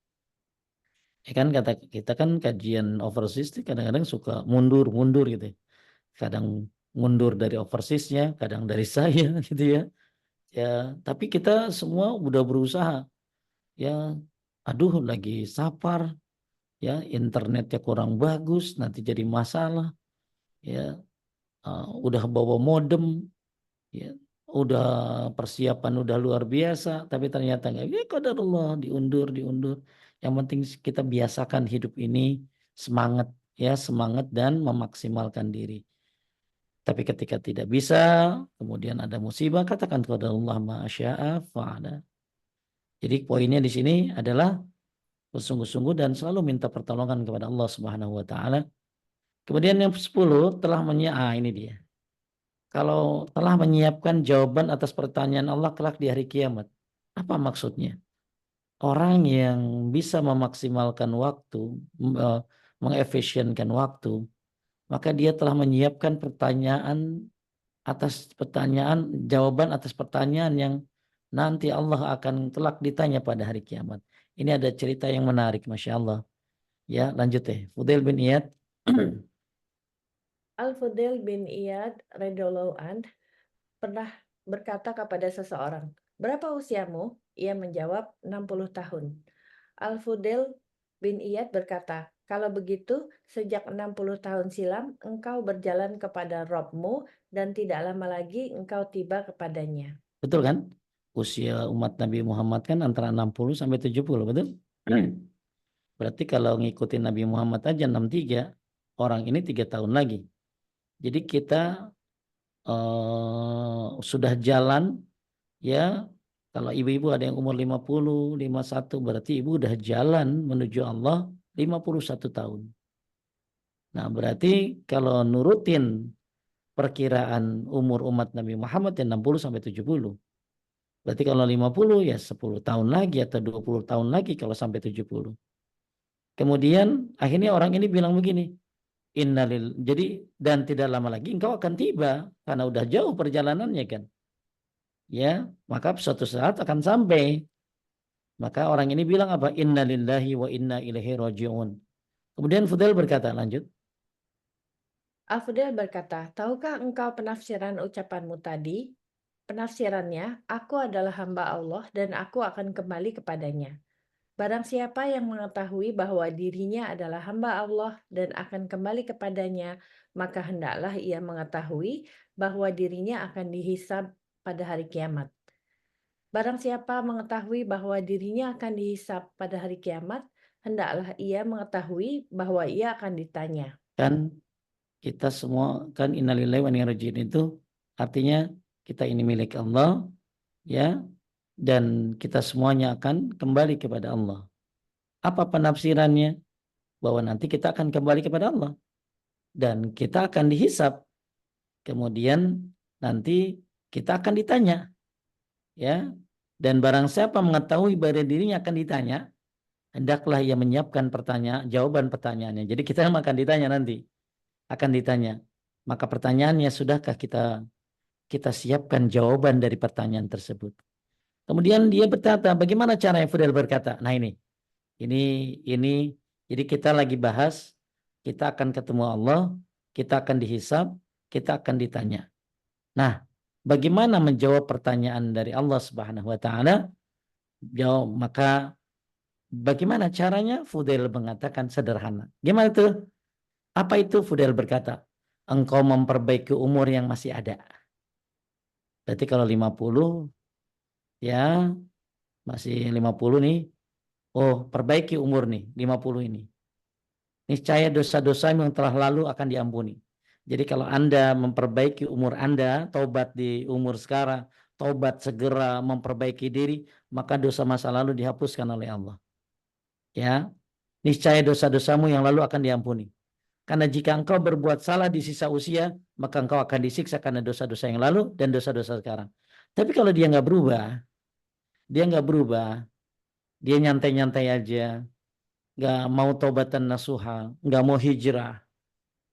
ya kan kata kita kan kajian overseas kadang-kadang suka mundur-mundur gitu. Kadang mundur dari overseasnya, kadang dari saya gitu ya. Ya, tapi kita semua udah berusaha. Ya, aduh lagi safar, ya internetnya kurang bagus, nanti jadi masalah. Ya, udah bawa modem, ya udah persiapan udah luar biasa tapi ternyata nggak, ya qadarullah, diundur. Yang penting kita biasakan hidup ini semangat, ya semangat dan memaksimalkan diri. Tapi ketika tidak bisa, kemudian ada musibah, katakan qadarullah ma syaa fa'ala. Jadi poinnya di sini adalah bersungguh-sungguh dan selalu minta pertolongan kepada Allah Subhanahu wa taala. Kemudian yang 10 telah ini dia. Kalau telah menyiapkan jawaban atas pertanyaan Allah kelak di hari kiamat. Apa maksudnya? Orang yang bisa memaksimalkan waktu, mengefisienkan waktu, maka dia telah menyiapkan jawaban atas pertanyaan yang nanti Allah akan kelak ditanya pada hari kiamat. Ini ada cerita yang menarik, Masya Allah. Ya, lanjut deh. Fudail bin Iyad. Al-Fudail bin Iyad radhiyallahu anh pernah berkata kepada seseorang, "Berapa usiamu?" Ia menjawab, 60 tahun. Al-Fudail bin Iyad berkata, "Kalau begitu, sejak 60 tahun silam engkau berjalan kepada Rabb-mu dan tidak lama lagi engkau tiba kepadanya." Betul kan? Usia umat Nabi Muhammad kan antara 60 sampai 70, betul? Berarti kalau ngikutin Nabi Muhammad aja 63, orang ini 3 tahun lagi. Jadi kita sudah jalan, ya. Kalau ibu-ibu ada yang umur 50, 51, berarti ibu udah jalan menuju Allah 51 tahun. Nah, berarti kalau nurutin perkiraan umur umat Nabi Muhammad ya 60 sampai 70. Berarti kalau 50 ya 10 tahun lagi atau 20 tahun lagi kalau sampai 70. Kemudian akhirnya orang ini bilang begini, jadi dan tidak lama lagi engkau akan tiba karena udah jauh perjalanannya kan. Ya, maka suatu saat akan sampai. Maka orang ini bilang apa? Innalillahi wa inna ilaihi raji'un. Kemudian Fudail berkata, lanjut. Al-Fudail berkata, "Tahukah engkau penafsiran ucapanmu tadi? Penafsirannya, aku adalah hamba Allah dan aku akan kembali kepadanya. Barang siapa yang mengetahui bahwa dirinya adalah hamba Allah dan akan kembali kepadanya, maka hendaklah ia mengetahui bahwa dirinya akan dihisab pada hari kiamat. Barang siapa mengetahui bahwa dirinya akan dihisab pada hari kiamat, hendaklah ia mengetahui bahwa ia akan ditanya." Kan kita semua kan innalillahi wa inna ilaihi raji'un itu artinya kita ini milik Allah, ya, dan kita semuanya akan kembali kepada Allah. Apa penafsirannya? Bahwa nanti kita akan kembali kepada Allah dan kita akan dihisab. Kemudian nanti kita akan ditanya, ya. Dan barang siapa mengetahui bahwa dirinya akan ditanya, hendaklah ia menyiapkan jawaban pertanyaannya. Jadi kita akan ditanya nanti, akan ditanya. Maka pertanyaannya, sudahkah kita siapkan jawaban dari pertanyaan tersebut? Kemudian dia berkata, bagaimana caranya? Fudel berkata, nah ini, jadi kita lagi bahas, kita akan ketemu Allah, kita akan dihisab, kita akan ditanya. Nah, bagaimana menjawab pertanyaan dari Allah Subhanahu wa taala? Maka bagaimana caranya? Fudel mengatakan sederhana. Gimana itu? Apa itu? Fudel berkata, engkau memperbaiki umur yang masih ada. Berarti kalau 50, ya masih 50 nih, oh perbaiki umur nih, 50 ini. Niscaya dosa-dosamu yang telah lalu akan diampuni. Jadi kalau Anda memperbaiki umur Anda, taubat di umur sekarang, taubat segera memperbaiki diri, maka dosa masa lalu dihapuskan oleh Allah. Ya, niscaya dosa-dosamu yang lalu akan diampuni. Karena jika engkau berbuat salah di sisa usia, maka engkau akan disiksa karena dosa-dosa yang lalu dan dosa-dosa sekarang. Tapi kalau dia nggak berubah, dia nyantai-nyantai aja, nggak mau taubatan nasuha, nggak mau hijrah,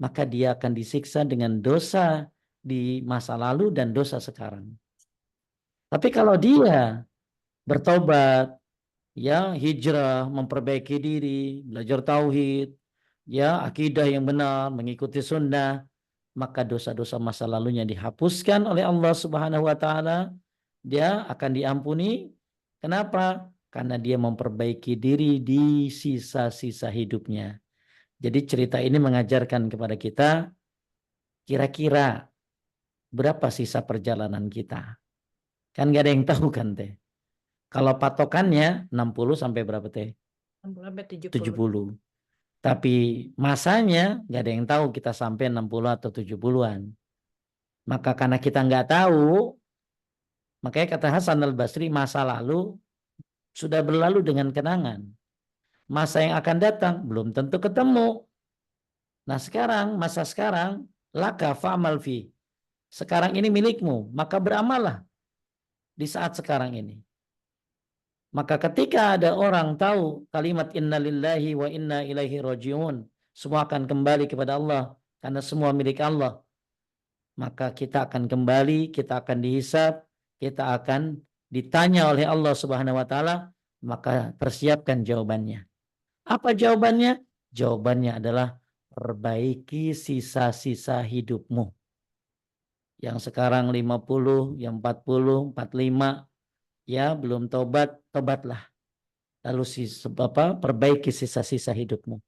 maka dia akan disiksa dengan dosa di masa lalu dan dosa sekarang. Tapi kalau dia bertobat, ya hijrah, memperbaiki diri, belajar tauhid, ya akidah yang benar, mengikuti sunnah, maka dosa-dosa masa lalunya dihapuskan oleh Allah Subhanahu wa taala, dia akan diampuni. Kenapa? Karena dia memperbaiki diri di sisa-sisa hidupnya. Jadi cerita ini mengajarkan kepada kita kira-kira berapa sisa perjalanan kita. Kan gak ada yang tahu kan teh. Kalau patokannya 60 sampai berapa teh? 60 sampai 70. 70. Tapi masanya gak ada yang tahu kita sampai 60 atau 70-an. Maka karena kita nggak tahu, makanya kata Hasan al-Basri, masa lalu sudah berlalu dengan kenangan. Masa yang akan datang belum tentu ketemu. Nah sekarang, masa sekarang, laka fa'amal fi. Sekarang ini milikmu, maka beramallah di saat sekarang ini. Maka ketika ada orang tahu kalimat innalillahi wa inna ilaihi rajiun, semua akan kembali kepada Allah karena semua milik Allah. Maka kita akan kembali, kita akan dihisab, kita akan ditanya oleh Allah Subhanahu wa taala, maka persiapkan jawabannya. Apa jawabannya? Jawabannya adalah perbaiki sisa-sisa hidupmu. Yang sekarang 50, yang 40, 45, ya belum tobat, tobatlah. Lalu perbaiki sisa-sisa hidupmu.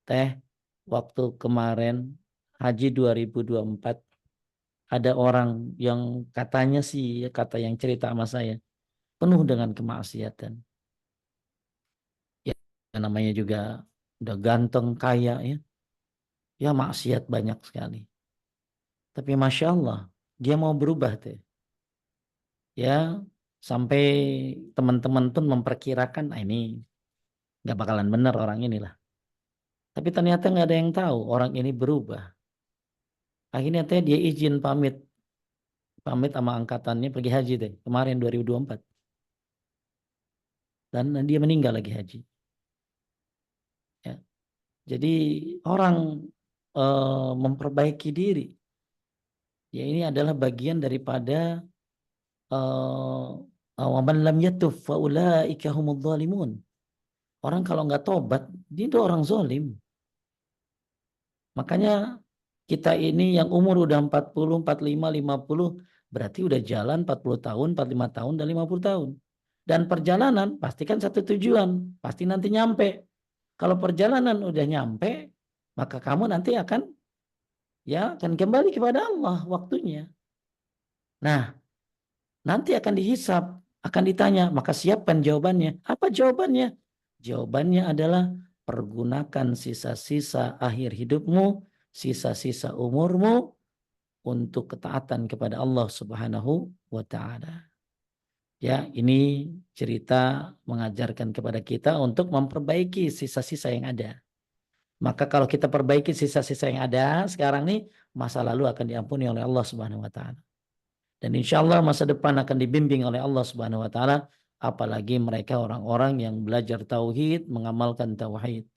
Teh, waktu kemarin Haji 2024 ada orang yang katanya sih, kata yang cerita sama saya, penuh dengan kemaksiatan. Ya, namanya juga udah ganteng, kaya ya. Ya maksiat banyak sekali. Tapi Masya Allah, dia mau berubah teh. Ya, sampai teman-teman pun memperkirakan, nah ini nggak bakalan benar orang inilah. Tapi ternyata nggak ada yang tahu orang ini berubah. Akhirnya teh dia izin pamit sama angkatannya pergi haji deh kemarin 2024. Dan dia meninggal lagi haji. Ya. Jadi orang memperbaiki diri. Ya ini adalah bagian daripada waman lam yatub faulaika humudz zalimun. Orang kalau nggak tobat, dia itu orang zalim. Makanya kita ini yang umur udah 40, 45, 50, berarti udah jalan 40 tahun, 45 tahun, dan 50 tahun. Dan perjalanan pasti kan satu tujuan, pasti nanti nyampe. Kalau perjalanan udah nyampe, maka kamu nanti akan kembali kepada Allah waktunya. Nah, nanti akan dihisap, akan ditanya, maka siapkan jawabannya. Apa jawabannya? Jawabannya adalah pergunakan sisa-sisa akhir hidupmu, sisa-sisa umurmu untuk ketaatan kepada Allah Subhanahu wa taala. Ya, ini cerita mengajarkan kepada kita untuk memperbaiki sisa-sisa yang ada. Maka kalau kita perbaiki sisa-sisa yang ada sekarang nih, masa lalu akan diampuni oleh Allah Subhanahu wa taala. Dan insya Allah masa depan akan dibimbing oleh Allah Subhanahu wa taala, apalagi mereka orang-orang yang belajar tauhid, mengamalkan tauhid.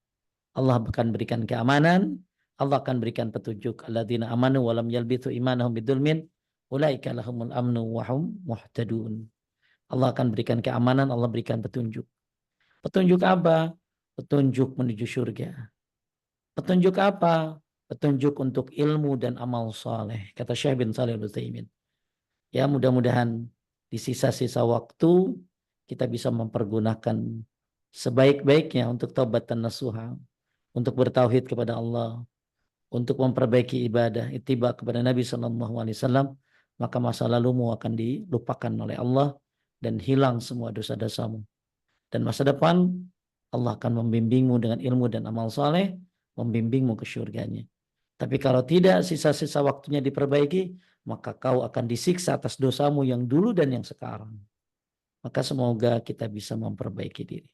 Allah akan berikan keamanan, Allah akan berikan petunjuk. Alladzina amanu wa lam yalbithu imanahum bidzulmin, ulaika lahumul amnu wa hum muhtadun. Allah akan berikan keamanan, Allah berikan petunjuk. Petunjuk apa? Petunjuk menuju surga. Petunjuk apa? Petunjuk untuk ilmu dan amal soleh. Kata Syekh bin Shalih Al-Utsaimin. Ya, mudah-mudahan di sisa-sisa waktu kita bisa mempergunakan sebaik-baiknya untuk taubat dan nasuha, untuk bertauhid kepada Allah, untuk memperbaiki ibadah, ittiba kepada Nabi Sallallahu Alaihi Wasallam, maka masa lalumu akan dilupakan oleh Allah dan hilang semua dosa-dosamu. Dan masa depan Allah akan membimbingmu dengan ilmu dan amal soleh, membimbingmu ke syurganya. Tapi kalau tidak sisa-sisa waktunya diperbaiki, maka kau akan disiksa atas dosamu yang dulu dan yang sekarang. Maka semoga kita bisa memperbaiki diri.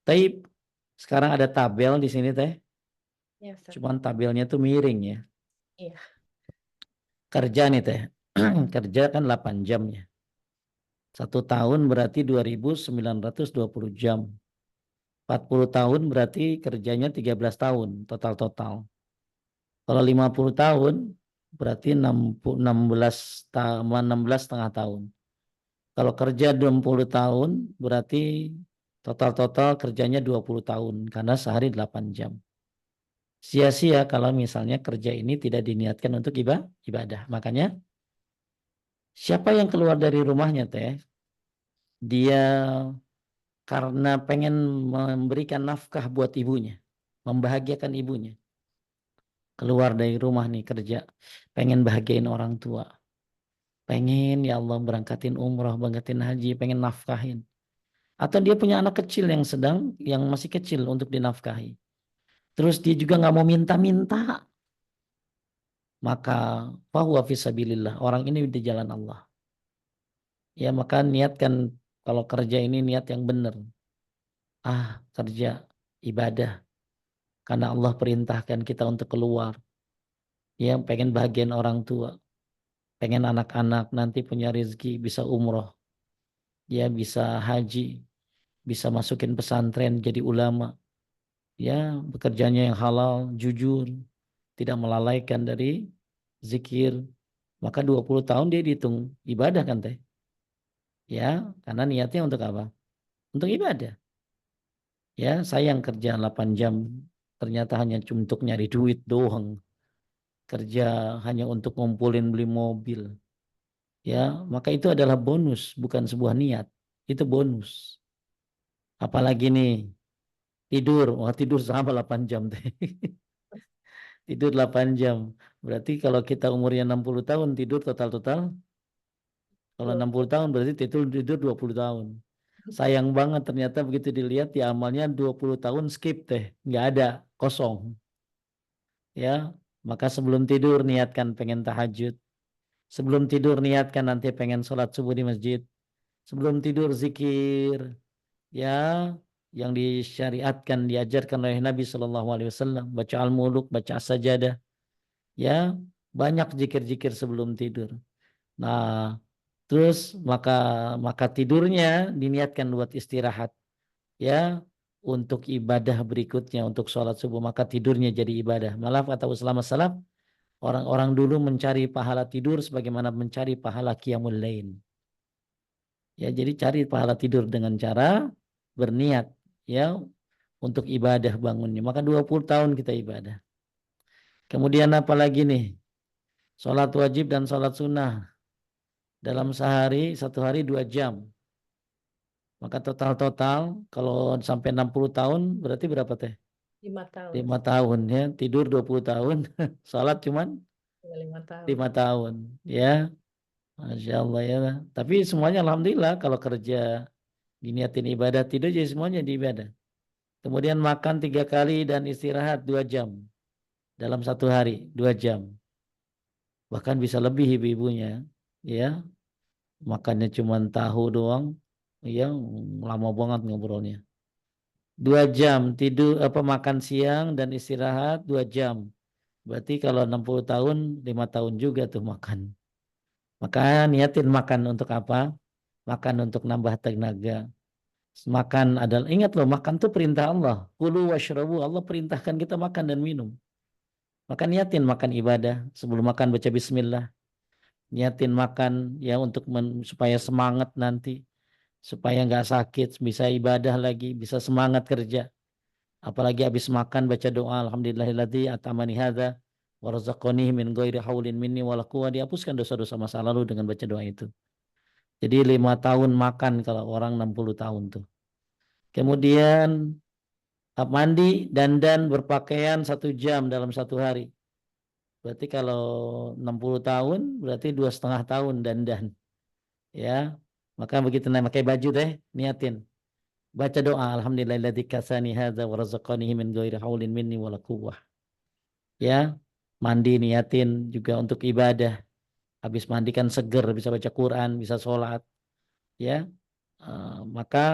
Taib, sekarang ada tabel di sini teh. Ya, Ustaz. Cuman tabelnya tuh miring ya. Iya. Kerja nih teh. Kerja kan 8 jam ya. 1 tahun berarti 2.920 jam. 40 tahun berarti kerjanya 13 tahun total-total. Kalau 50 tahun berarti 16 setengah tahun. Kalau kerja 60 tahun berarti total-total kerjanya 20 tahun karena sehari 8 jam. Sia-sia kalau misalnya kerja ini tidak diniatkan untuk ibadah. Makanya siapa yang keluar dari rumahnya teh, dia karena pengen memberikan nafkah buat ibunya, membahagiakan ibunya. Keluar dari rumah nih kerja, pengen bahagiain orang tua. Pengen ya Allah berangkatin umroh, berangkatin haji, pengen nafkahin. Atau dia punya anak kecil yang masih kecil untuk dinafkahi. Terus dia juga nggak mau minta-minta. Maka fahuwa fisabilillah. Orang ini di jalan Allah. Ya maka niatkan kalau kerja ini niat yang benar. Kerja ibadah. Karena Allah perintahkan kita untuk keluar. Ya pengen bahagian orang tua. Pengen anak-anak nanti punya rezeki bisa umroh. Ya bisa haji. Bisa masukin pesantren jadi ulama. Ya bekerjanya yang halal, jujur. Tidak melalaikan dari zikir. Maka 20 tahun dia dihitung ibadah kan teh. Ya karena niatnya untuk apa? Untuk ibadah. Ya saya yang kerja 8 jam. Ternyata hanya untuk nyari duit doang. Kerja hanya untuk ngumpulin beli mobil. Ya, maka itu adalah bonus, bukan sebuah niat. Itu bonus. Apalagi nih, tidur. Wah, tidur sama 8 jam teh. Tidur 8 jam. Berarti kalau kita umurnya 60 tahun, tidur total-total. Kalau 60 tahun berarti tidur 20 tahun. Sayang banget ternyata begitu dilihat di amalnya 20 tahun skip teh. Nggak ada, kosong. Ya, maka sebelum tidur niatkan pengen tahajud. Sebelum tidur niatkan nanti pengen sholat subuh di masjid. Sebelum tidur zikir, ya, yang disyariatkan, diajarkan oleh Nabi Shallallahu Alaihi Wasallam. Baca al-muluk, baca as-sajadah, ya, banyak zikir-zikir sebelum tidur. Nah, terus maka tidurnya diniatkan buat istirahat, ya, untuk ibadah berikutnya, untuk sholat subuh. Maka tidurnya jadi ibadah. Malah kata ulama salaf, orang-orang dulu mencari pahala tidur sebagaimana mencari pahala qiyamul lail. Ya, jadi cari pahala tidur dengan cara berniat ya untuk ibadah bangunnya. Maka 20 tahun kita ibadah. Kemudian apa lagi nih? Sholat wajib dan sholat sunnah. Dalam sehari, 1 hari 2 jam. Maka total-total kalau sampai 60 tahun berarti berapa teh? 5 tahun. 5 tahun ya. Tidur 20 tahun. Sholat cuman 5 tahun. 5 tahun. Ya. Masya Allah ya. Tapi semuanya alhamdulillah kalau kerja diniatin ibadah, tidur jadi semuanya di ibadah. Kemudian makan 3 kali dan istirahat 2 jam. Dalam 1 hari 2 jam. Bahkan bisa lebih ibu-ibunya. Ya. Makannya cuma tahu doang. Ya. Lama banget ngobrolnya. 2 jam tidur makan siang dan istirahat 2 jam. Berarti kalau 60 tahun 5 tahun juga tuh makan. Maka niatin makan untuk apa? Makan untuk nambah tenaga. Makan adalah, ingat loh, makan tuh perintah Allah. Kulu washrabu, Allah perintahkan kita makan dan minum. Maka niatin makan ibadah. Sebelum makan baca bismillah. Niatin makan ya untuk supaya semangat nanti. Supaya nggak sakit, bisa ibadah lagi, bisa semangat kerja. Apalagi habis makan baca doa, alhamdulillahilladzi atamani hadza wa razaqani min ghairi haulin minni wala quwwah, dihapuskan dosa-dosa masa lalu dengan baca doa itu. Jadi 5 tahun makan kalau orang 60 tahun tuh. Kemudian mandi, dandan, berpakaian 1 jam dalam 1 hari. Berarti kalau 60 tahun berarti 2,5 tahun dandan. Ya, maka begitu pakai baju deh, niatin. Baca doa, alhamdulillahilladzi kasani hadza wa razaqani min ghairi haulin minni wala quwwah. Ya, mandi niatin juga untuk ibadah. Habis mandi kan seger, bisa baca Quran, bisa sholat. Ya, maka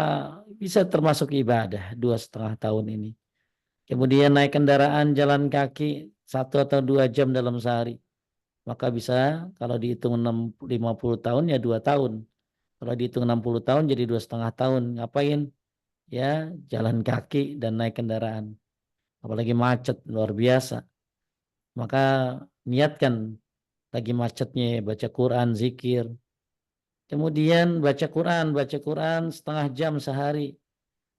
bisa termasuk ibadah 2,5 tahun ini. Kemudian naik kendaraan jalan kaki 1 atau 2 jam dalam sehari. Maka bisa kalau dihitung 50 tahun ya 2 tahun. Kalau dihitung 60 tahun jadi 2,5 tahun. Ngapain? Ya jalan kaki dan naik kendaraan. Apalagi macet luar biasa. Maka niatkan lagi macetnya baca Quran, zikir. Kemudian baca Quran 1,5 jam sehari.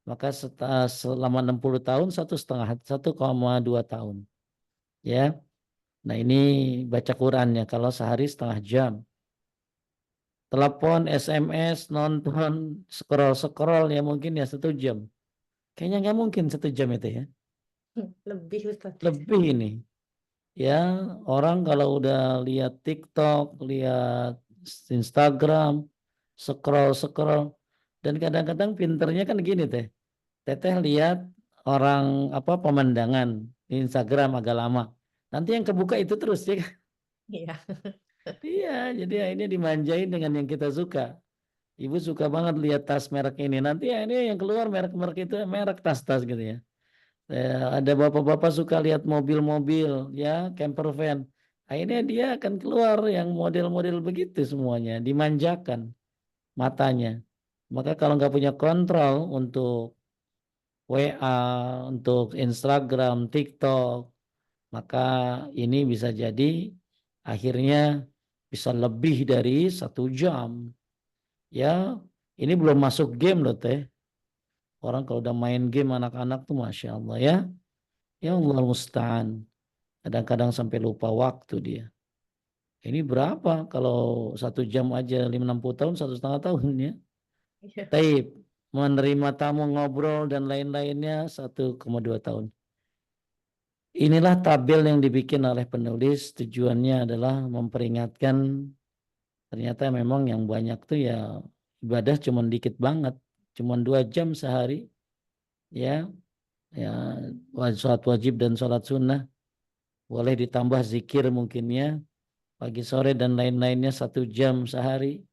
Maka selama 60 tahun 1,2 tahun. Ya. Nah ini baca Qurannya kalau sehari 1,5 jam. Telepon, SMS, nonton, scroll ya mungkin ya 1 jam. Kayaknya nggak mungkin 1 jam itu ya. Lebih Ustaz. Lebih ini. Ya orang kalau udah lihat TikTok, lihat Instagram, scroll. Dan kadang-kadang pinternya kan gini teh. Teteh lihat orang pemandangan di Instagram agak lama. Nanti yang kebuka itu terus ya. Iya. Iya, jadi akhirnya dimanjain dengan yang kita suka. Ibu suka banget lihat tas merek ini. Nanti ya ini yang keluar merek-merek itu merek tas-tas gitu ya. Ada bapak-bapak suka lihat mobil-mobil ya, camper van. Akhirnya dia akan keluar yang model-model begitu semuanya, dimanjakan matanya. Maka kalau nggak punya kontrol untuk WA, untuk Instagram, TikTok, maka ini bisa jadi akhirnya bisa lebih dari 1 jam. Ya, ini belum masuk game loh teh. Orang kalau udah main game anak-anak tuh Masya Allah ya. Ya Allah musta'an. Kadang-kadang sampai lupa waktu dia. Ini berapa kalau 1 jam aja 60 tahun 1,5 tahun ya. Iya. Taib menerima tamu ngobrol dan lain-lainnya 1,2 tahun. Inilah tabel yang dibikin oleh penulis. Tujuannya adalah memperingatkan ternyata memang yang banyak tuh ya ibadah cuman dikit banget. Cuman 2 jam sehari ya. Ya sholat wajib dan sholat sunnah. Boleh ditambah zikir mungkinnya pagi sore dan lain-lainnya 1 jam sehari.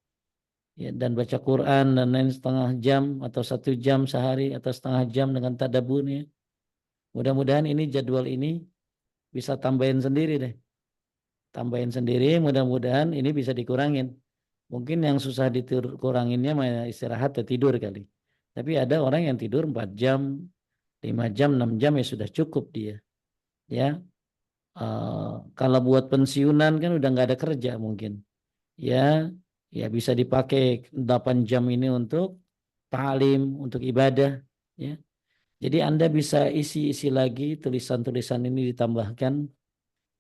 Ya, dan baca Quran dan lain 1/2 jam atau 1 jam sehari atau 1/2 jam dengan tadabburnya. Mudah-mudahan ini jadwal ini bisa tambahin sendiri deh. Tambahin sendiri, mudah-mudahan ini bisa dikurangin. Mungkin yang susah dikuranginnya istirahat atau tidur kali. Tapi ada orang yang tidur 4 jam, 5 jam, 6 jam ya sudah cukup dia. Ya, kalau buat pensiunan kan udah nggak ada kerja mungkin. Ya, ya bisa dipakai 8 jam ini untuk ta'lim, untuk ibadah. Ya, jadi Anda bisa isi-isi lagi tulisan-tulisan ini ditambahkan.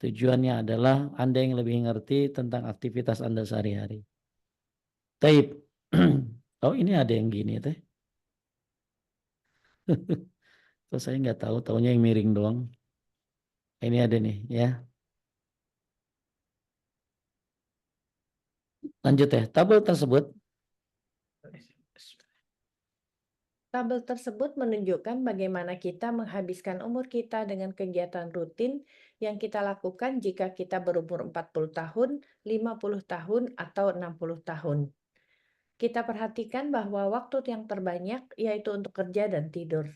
Tujuannya adalah Anda yang lebih ngerti tentang aktivitas Anda sehari-hari. Taib. Oh ini ada yang gini teh. Kok saya nggak tahu, taunya yang miring doang. Ini ada nih ya. Lanjut ya. Tabel tersebut Tabel tersebut menunjukkan bagaimana kita menghabiskan umur kita dengan kegiatan rutin yang kita lakukan jika kita berumur 40 tahun, 50 tahun, atau 60 tahun. Kita perhatikan bahwa waktu yang terbanyak yaitu untuk kerja dan tidur.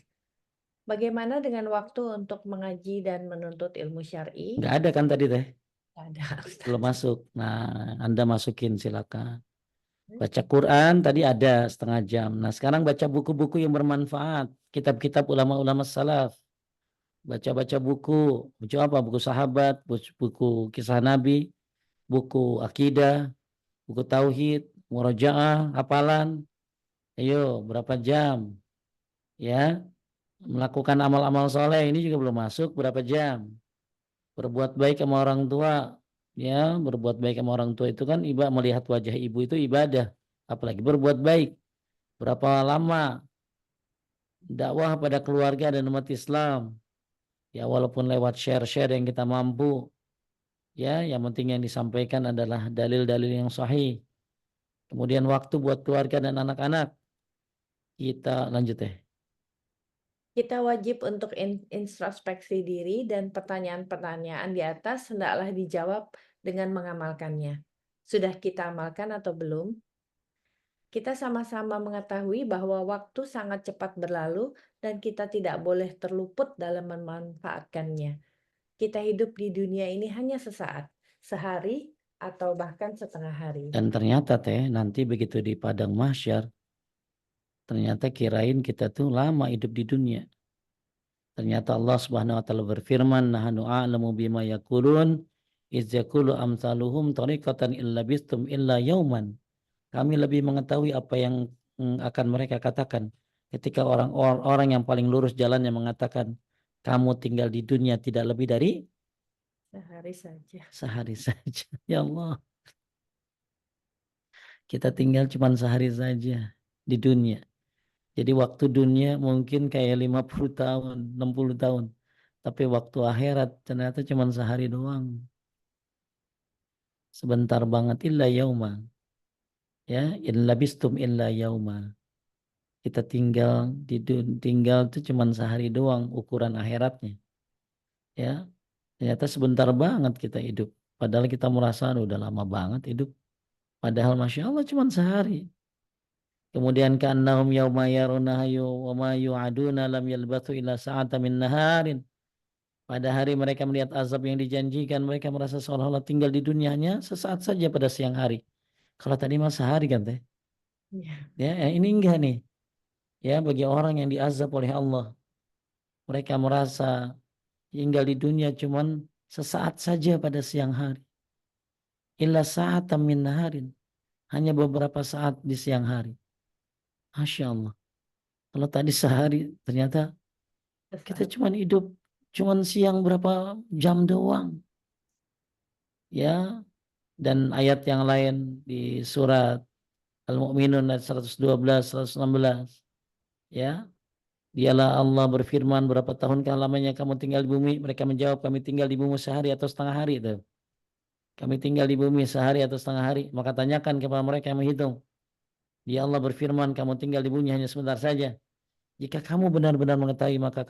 Bagaimana dengan waktu untuk mengaji dan menuntut ilmu syar'i? nggak ada kan tadi teh. Ada, Belum Ustaz. masuk. Nah, Anda masukin silakan. Baca Quran tadi ada setengah jam. Nah, sekarang baca buku-buku yang bermanfaat. Kitab-kitab ulama-ulama salaf. Baca-baca buku. Buku apa? Buku sahabat, buku kisah Nabi, buku akidah, buku tauhid, murajaah, hafalan. Ayo, berapa jam? Ya, melakukan amal-amal soleh ini juga belum masuk berapa jam? Berbuat baik sama orang tua, ya, berbuat baik sama orang tua itu kan ibadah, melihat wajah ibu itu ibadah. Apalagi berbuat baik. Berapa lama dakwah pada keluarga dan umat Islam? Ya, walaupun lewat share-share yang kita mampu, ya, yang penting yang disampaikan adalah dalil-dalil yang sahih. Kemudian waktu buat keluarga dan anak-anak. Kita lanjut deh. Kita wajib untuk introspeksi diri dan pertanyaan-pertanyaan di atas hendaklah dijawab dengan mengamalkannya. Sudah kita amalkan atau belum? Kita sama-sama mengetahui bahwa waktu sangat cepat berlalu dan kita tidak boleh terluput dalam memanfaatkannya. Kita hidup di dunia ini hanya sesaat, sehari, atau bahkan setengah hari. Dan ternyata teh nanti begitu di padang mahsyar, ternyata kirain kita tuh lama hidup di dunia. Ternyata Allah Subhanahu wa taala berfirman, "Nahnu a'lamu bima yaqulun, iz yaqulu amsaluhum tariqatan illa bistum illa yauman." Kami lebih mengetahui apa yang akan mereka katakan ketika orang yang paling lurus jalannya mengatakan, "Kamu tinggal di dunia tidak lebih dari Sehari saja. sehari saja." Ya Allah, kita tinggal cuma sehari saja di dunia. Jadi waktu dunia mungkin kayak 50 tahun, 60 tahun. Tapi waktu akhirat ternyata cuma sehari doang. Sebentar banget, illa yauma. Ya, in labistum illa yauma. Kita tinggal tuh cuma sehari doang ukuran akhiratnya. Ya, ternyata sebentar banget kita hidup. Padahal kita merasa "Aduh, udah lama banget hidup." Padahal Masya Allah cuma sehari. Kemudian ka'annahum yauma yarunahu wa ma yu'aduna lam yalbathu illa sa'ata min naharin. Pada hari mereka melihat azab yang dijanjikan, mereka merasa seolah-olah tinggal di dunianya sesaat saja pada siang hari. Kalau tadi mah sehari kan teh. Ya. Ya, ini enggak nih. Ya, bagi orang yang diazab oleh Allah, mereka merasa tinggal di dunia cuman sesaat saja pada siang hari. Illa sa'atan min naharin. Hanya beberapa saat di siang hari. Masya Allah. Kalau tadi sehari, ternyata kita Sesaat. cuman hidup, cuman siang berapa jam doang. Ya, dan ayat yang lain di surat Al-Mu'minun ayat 112, 116. Ya, dialah Allah berfirman, berapa tahun lamanya kamu tinggal di bumi? Mereka menjawab, kami tinggal di bumi sehari atau setengah hari itu. Kami tinggal di bumi sehari atau setengah hari. Maka tanyakan kepada mereka yang menghitung. Dia Allah berfirman, kamu tinggal di bumi hanya sebentar saja. Jika kamu benar-benar mengetahui, maka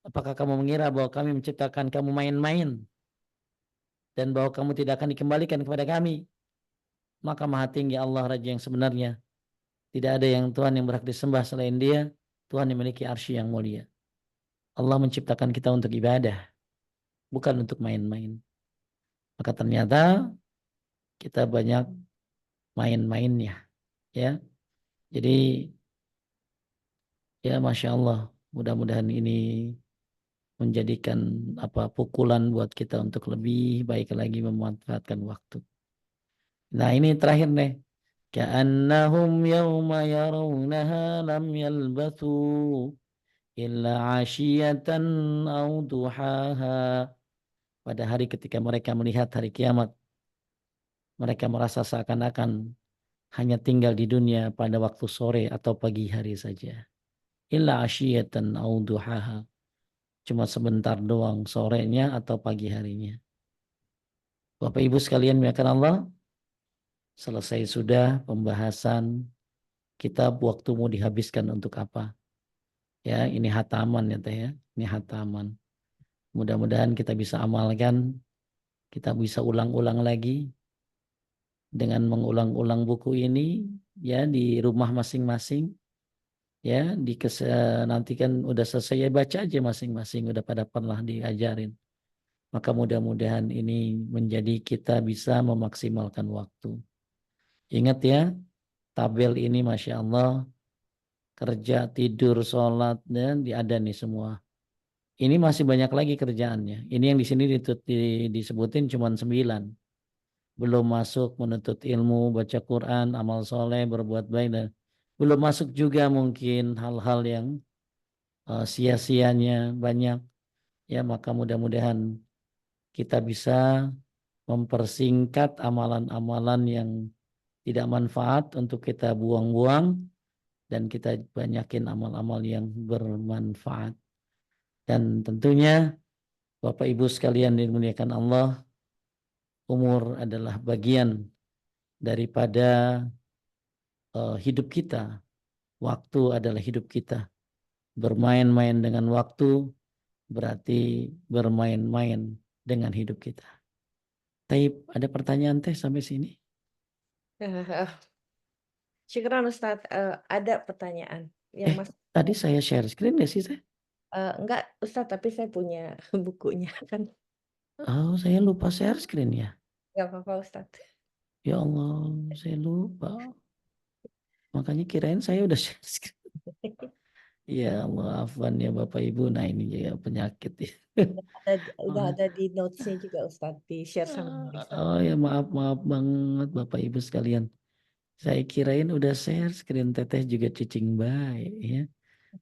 apakah kamu mengira bahwa kami menciptakan kamu main-main dan bahwa kamu tidak akan dikembalikan kepada kami? Maka maha tinggi Allah Raja yang sebenarnya. Tidak ada yang Tuhan yang berhak disembah selain Dia. Tuhan yang memiliki arsy yang mulia. Allah menciptakan kita untuk ibadah, bukan untuk main-main. Maka ternyata kita banyak main-mainnya, ya. Jadi ya Masya Allah, mudah-mudahan ini menjadikan pukulan buat kita untuk lebih baik lagi memanfaatkan waktu. Nah, ini terakhir nih. Ka'annahum yawma yarawnaha lam yalbathu illa 'ashiyatan aw duhaha. Pada hari ketika mereka melihat hari kiamat, mereka merasa seakan-akan hanya tinggal di dunia pada waktu sore atau pagi hari saja. Illa 'ashiyatan aw duhaha. Cuma sebentar doang sorenya atau pagi harinya. Bapak Ibu sekalian muliakan Allah, selesai sudah pembahasan kitab Waktumu Dihabiskan Untuk Apa. Ya, ini hataman ya teh ya. Ini hataman. Mudah-mudahan kita bisa amalkan, kita bisa ulang-ulang lagi dengan mengulang-ulang buku ini ya di rumah masing-masing. Ya, nanti kan udah selesai ya baca aja masing-masing, udah pada pernah diajarin. Maka mudah-mudahan ini menjadi kita bisa memaksimalkan waktu. Ingat ya, tabel ini Masya Allah, kerja, tidur, sholat, dan ada nih semua. Ini masih banyak lagi kerjaannya. Ini yang di sini disebutin cuma 9. Belum masuk menuntut ilmu, baca Quran, amal soleh, berbuat baik, dan belum masuk juga mungkin hal-hal yang sia-sianya banyak. Ya, maka mudah-mudahan kita bisa mempersingkat amalan-amalan yang tidak manfaat untuk kita buang-buang, dan kita banyakin amal-amal yang bermanfaat. Dan tentunya Bapak Ibu sekalian dimuliakan Allah, umur adalah bagian daripada hidup kita. Waktu adalah hidup kita. Bermain-main dengan waktu berarti bermain-main dengan hidup kita. Taib, ada pertanyaan teh sampai sini? Syukran Ustadz, ada pertanyaan yang Mas Tadi saya share screen nggak sih teh? enggak Ustadz, tapi saya punya bukunya kan. Oh, saya lupa share screen ya. Nggak apa-apa Ustadz. Ya Allah, saya lupa. Makanya kirain saya udah share screen. Ya Allah, afwan ya Bapak Ibu. Nah ini juga penyakit ya. Udah Oh, ada di notes-nya juga Ustadz, di-share sama Marisa. oh ya maaf banget Bapak Ibu sekalian. Saya kirain udah share screen, teteh juga cicing baik ya.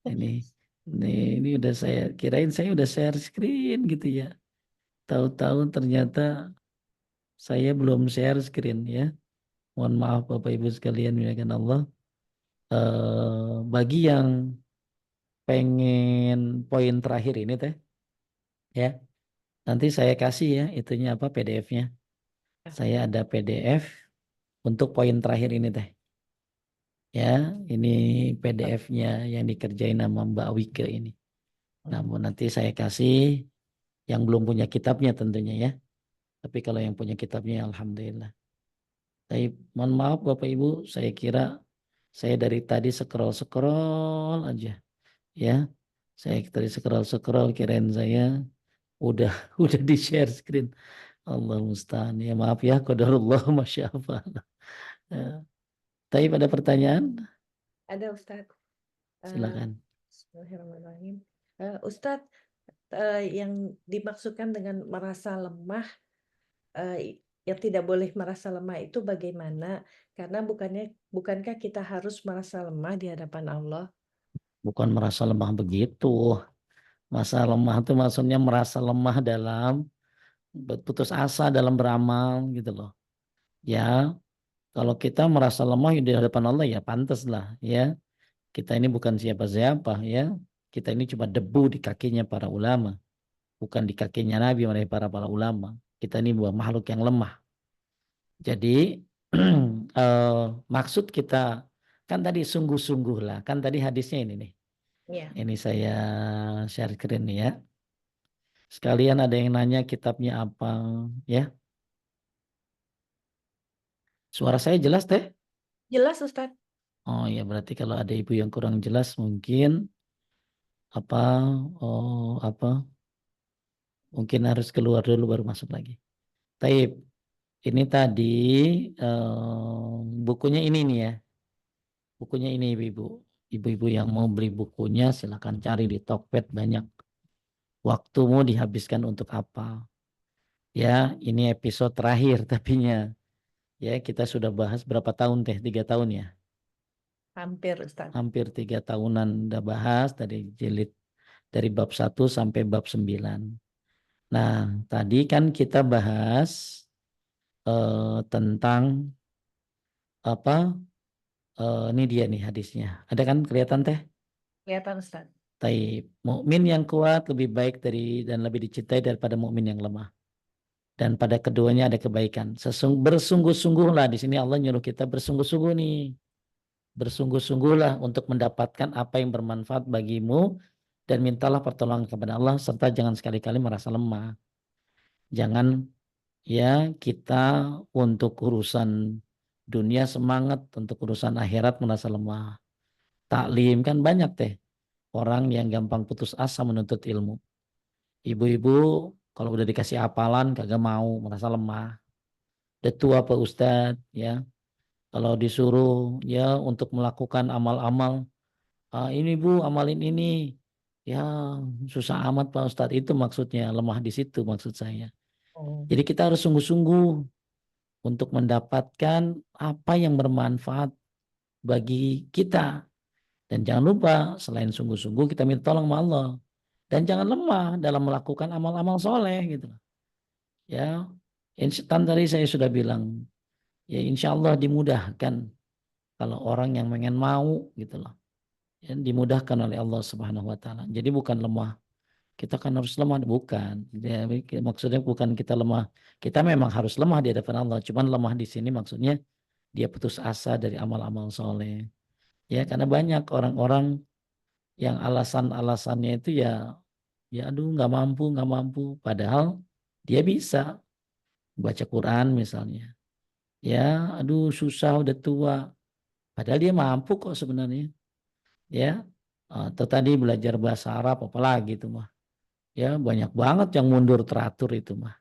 Ini ini udah saya kirain saya udah share screen gitu ya. Tahu-tahu ternyata saya belum share screen ya. Mohon maaf Bapak Ibu sekalian, muliakan Allah. Bagi yang pengen poin terakhir ini teh ya, nanti saya kasih ya itunya apa, PDF-nya. Saya ada PDF untuk poin terakhir ini teh. Ya, ini PDF-nya yang dikerjain sama Mbak Wike ini. Namun nanti saya kasih yang belum punya kitabnya tentunya ya. Tapi kalau yang punya kitabnya alhamdulillah. Tapi mohon maaf Bapak Ibu, saya kira saya dari tadi scroll-scroll aja ya. Saya tadi scroll-scroll kirain saya udah udah di share screen. Allah musta'an. Ya maaf ya, qadarullah masya Allah. Ya. Tapi pada pertanyaan, Ada Ustadz. Eh, silakan. Bismillahirrahmanirrahim. Ustadz, yang dimaksudkan dengan merasa lemah, yang tidak boleh merasa lemah itu bagaimana? Karena bukankah kita harus merasa lemah di hadapan Allah? Bukan merasa lemah begitu. Masa lemah itu maksudnya merasa lemah dalam putus asa dalam beramal gitu loh. Ya, kalau kita merasa lemah di hadapan Allah ya pantas lah ya. Kita ini bukan siapa-siapa ya. Kita ini cuma debu di kakinya para ulama, bukan di kakinya Nabi oleh para ulama. Kita ini buah makhluk yang lemah. Jadi maksud kita kan tadi sungguh-sungguh lah. Kan tadi hadisnya ini nih. Ya. Ini saya share screen nih ya. Sekalian ada yang nanya kitabnya apa ya. Suara saya jelas teh? Jelas Ustadz. Oh ya berarti kalau ada ibu yang kurang jelas mungkin apa apa mungkin harus keluar dulu baru masuk lagi. Taib. Ini tadi bukunya ini nih ya. Bukunya ini ibu-ibu. Ibu-ibu yang mau beli bukunya silakan cari di Tokped banyak. Waktumu dihabiskan untuk apa? Ya, ini episode terakhir tapinya. Ya, kita sudah bahas berapa tahun teh? 3 tahun ya. Hampir Ustadz. Hampir 3 tahunan udah bahas dari jilid dari bab 1 sampai bab 9. Nah, tadi kan kita bahas tentang apa? Ini dia nih hadisnya. Ada kan kelihatan teh? Kelihatan Ustadz. Taib. Mukmin yang kuat lebih baik dari dan lebih dicintai daripada mukmin yang lemah. Dan pada keduanya ada kebaikan. Bersungguh-sungguhlah di sini Allah nyuruh kita bersungguh-sungguh nih. Bersungguh-sungguhlah untuk mendapatkan apa yang bermanfaat bagimu dan mintalah pertolongan kepada Allah serta jangan sekali-kali merasa lemah. Jangan ya kita untuk urusan dunia semangat, untuk urusan akhirat merasa lemah. Taklim kan banyak teh orang yang gampang putus asa menuntut ilmu. Ibu-ibu Kalau udah dikasih hafalan kagak mau, merasa lemah. Udah tua Pak Ustadz, ya. Kalau disuruh ya untuk melakukan amal-amal, ini Bu, amalin ini. Ya, susah amat Pak Ustadz. Itu maksudnya, lemah di situ maksud saya. Oh. Jadi kita harus sungguh-sungguh untuk mendapatkan apa yang bermanfaat bagi kita. Dan jangan lupa, selain sungguh-sungguh kita minta tolong sama Allah. Dan jangan lemah dalam melakukan amal-amal soleh gitu. Ya, tadi saya sudah bilang, ya insya Allah dimudahkan kalau orang yang pengen mau gitu loh. Ya, dimudahkan oleh Allah Subhanahu wa taala. Jadi bukan lemah. Kita kan harus lemah, bukan. Ya, maksudnya bukan kita lemah. Kita memang harus lemah di hadapan Allah. Cuman lemah di sini maksudnya dia putus asa dari amal-amal soleh. Ya, karena banyak orang-orang yang alasan-alasannya itu ya aduh nggak mampu. Padahal dia bisa baca Quran misalnya. Ya, aduh susah udah tua. Padahal dia mampu kok sebenarnya. Ya, atau tadi belajar bahasa Arab apalagi itu mah. Ya, banyak banget yang mundur teratur itu mah.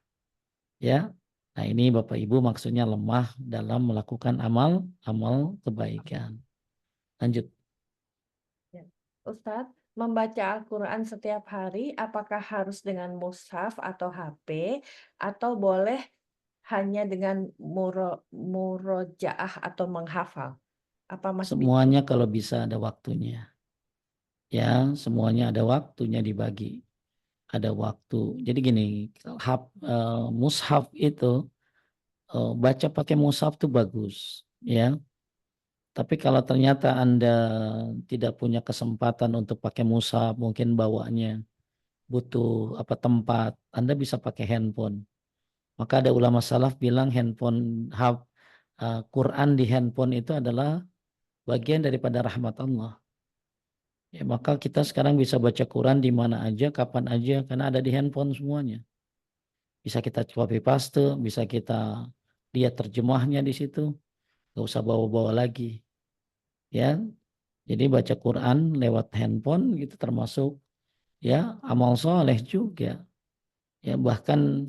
Ya. Nah, ini Bapak Ibu maksudnya lemah dalam melakukan amal kebaikan. Lanjut. Ya. Ustadz, membaca Al-Quran setiap hari apakah harus dengan mushaf atau HP atau boleh hanya dengan murojaah atau menghafal? Apa masih bisa? Semuanya kalau bisa ada waktunya. Ya, semuanya ada waktunya dibagi. Ada waktu. Jadi gini, mushaf itu baca pakai mushaf itu bagus, ya. Tapi kalau ternyata Anda tidak punya kesempatan untuk pakai mushaf, mungkin bawanya butuh apa tempat, Anda bisa pakai handphone. Maka ada ulama salaf bilang Quran di handphone itu adalah bagian daripada rahmat Allah. Ya, maka kita sekarang bisa baca Quran di mana aja, kapan aja, karena ada di handphone semuanya. Bisa kita copy paste, bisa kita lihat terjemahnya di situ, nggak usah bawa-bawa lagi. Ya, jadi baca Quran lewat handphone gitu termasuk ya amal soleh juga. Ya bahkan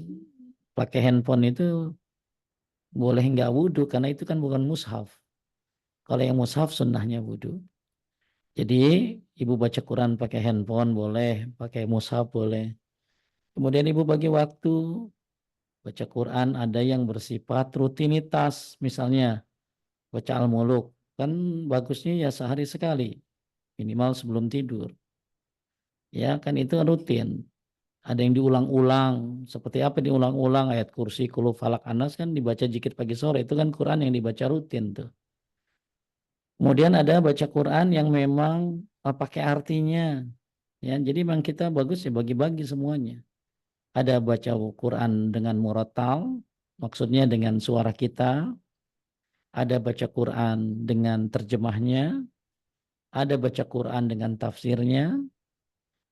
pakai handphone itu boleh nggak wudhu karena itu kan bukan mushaf. Kalau yang mushaf sunnahnya wudhu. Jadi ibu baca Quran pakai handphone boleh, pakai mushaf boleh. Kemudian ibu bagi waktu baca Quran ada yang bersifat rutinitas, misalnya baca Al-Muluk. Kan bagusnya ya sehari sekali, minimal sebelum tidur. Ya kan itu rutin. Ada yang diulang-ulang. Seperti apa diulang-ulang ayat kursi, kulu falak anas kan dibaca jikir pagi sore. Itu kan Quran yang dibaca rutin tuh. Kemudian ada baca Quran yang memang pakai artinya. Ya, jadi memang kita bagus ya bagi-bagi semuanya. Ada baca Quran dengan murattal, maksudnya dengan suara kita. Ada baca Quran dengan terjemahnya. Ada baca Quran dengan tafsirnya.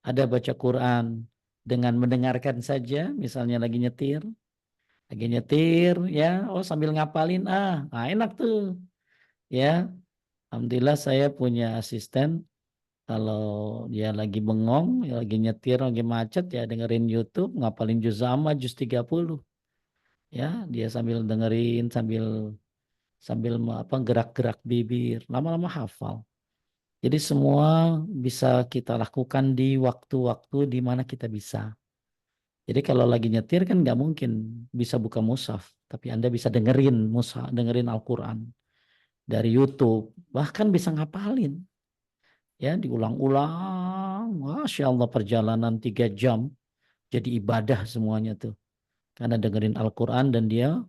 Ada baca Quran dengan mendengarkan saja, misalnya lagi nyetir, ya, oh sambil ngapalin, nah enak tuh, ya. Alhamdulillah saya punya asisten, kalau dia lagi bengong, ya lagi nyetir, lagi macet, ya dengerin YouTube, ngapalin juz amma, juz 30, ya, dia sambil dengerin, sambil sambil gerak-gerak bibir, lama-lama hafal. Jadi semua bisa kita lakukan di waktu-waktu di mana kita bisa. Jadi kalau lagi nyetir kan nggak mungkin bisa buka mushaf, tapi Anda bisa dengerin mushaf, dengerin Al-Quran dari YouTube, bahkan bisa ngapalin, ya diulang-ulang. Masya Allah perjalanan 3 jam jadi ibadah semuanya tuh, karena dengerin Al-Quran dan dia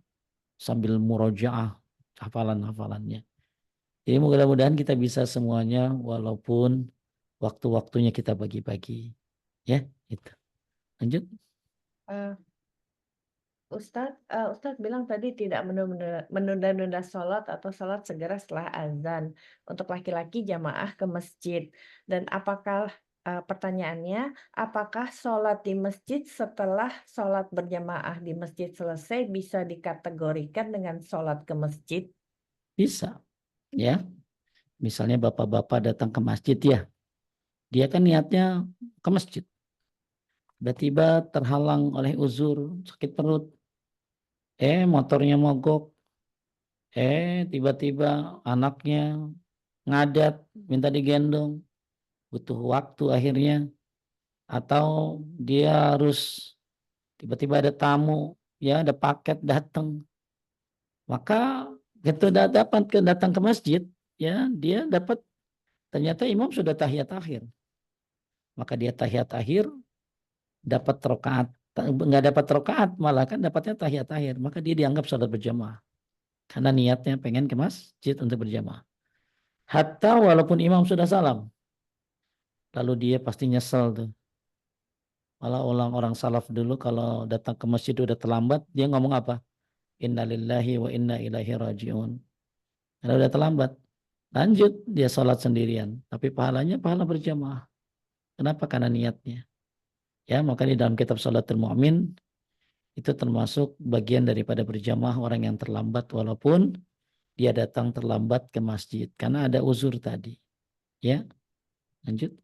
sambil murojaah hafalan-hafalannya. Jadi mudah-mudahan kita bisa semuanya walaupun waktu-waktunya kita bagi-bagi, ya itu. Lanjut. Eh, Ustadz bilang tadi tidak menunda-nunda sholat atau sholat segera setelah azan untuk laki-laki jamaah ke masjid. Dan pertanyaannya, apakah sholat di masjid setelah sholat berjamaah di masjid selesai bisa dikategorikan dengan sholat ke masjid? Bisa, ya. Misalnya bapak-bapak datang ke masjid, ya, dia kan niatnya ke masjid. tiba-tiba terhalang oleh uzur, sakit perut, motornya mogok, tiba-tiba anaknya ngadat, minta digendong, butuh waktu akhirnya, atau dia harus tiba-tiba ada tamu, ya ada paket datang, maka begitu datang ke masjid, ya dia dapat ternyata imam sudah tahiyat akhir, maka dia tahiyat akhir dapat rokaat, nggak dapat rokaat malah kan dapatnya tahiyat akhir, maka dia dianggap salat berjamaah karena niatnya pengen ke masjid untuk berjamaah. Hatta walaupun imam sudah salam, lalu dia pasti nyesel tuh. Malah orang-orang salaf dulu kalau datang ke masjid udah terlambat, dia ngomong apa? Innalillahi wa inna ilaihi raji'un. Karena udah terlambat. Lanjut dia sholat sendirian, tapi pahalanya pahala berjamaah. Kenapa? Karena niatnya. Ya, maka di dalam kitab Shalatul Mu'min itu termasuk bagian daripada berjamaah orang yang terlambat walaupun dia datang terlambat ke masjid karena ada uzur tadi. Ya, lanjut.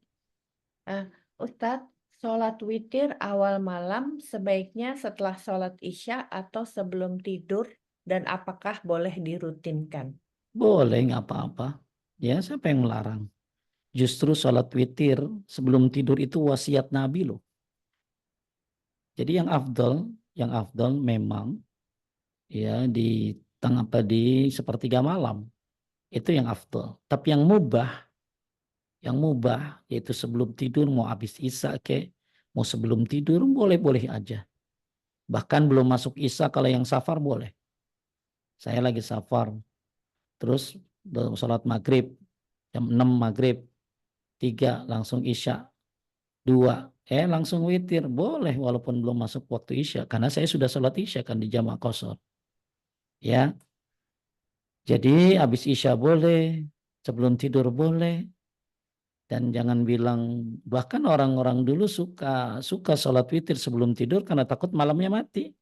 Ustadz, sholat witir awal malam sebaiknya setelah sholat Isya atau sebelum tidur dan apakah boleh dirutinkan? Boleh, nggak apa-apa. Ya, siapa yang melarang? Justru sholat witir sebelum tidur itu wasiat Nabi loh. Jadi yang afdol memang ya di tengah di sepertiga malam itu yang afdol. Tapi yang mubah yaitu sebelum tidur mau habis isya mau sebelum tidur boleh-boleh aja. Bahkan belum masuk isya kalau yang safar boleh. Saya lagi safar, terus sholat maghrib jam 6 maghrib, 3 langsung isya, 2 langsung witir boleh walaupun belum masuk waktu isya karena saya sudah sholat isya kan di jamaah qashar. Ya, jadi habis isya boleh, sebelum tidur boleh, dan jangan bilang bahkan orang-orang dulu suka sholat witir sebelum tidur karena takut malamnya mati.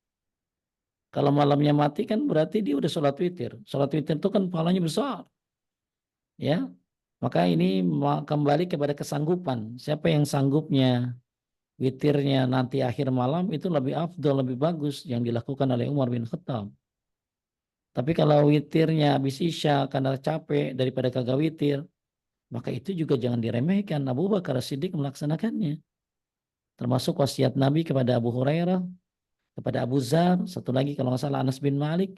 Kalau malamnya mati kan berarti dia udah sholat witir. Sholat witir itu kan pahalanya besar, ya. Maka ini kembali kepada kesanggupan. Siapa yang sanggupnya witirnya nanti akhir malam itu lebih afdol, lebih bagus yang dilakukan oleh Umar bin Khattab. Tapi kalau witirnya habis isya karena capek daripada kagak witir, maka itu juga jangan diremehkan. Abu Bakar Siddiq melaksanakannya. Termasuk wasiat Nabi kepada Abu Hurairah, kepada Abu Zar, satu lagi kalau nggak salah Anas bin Malik,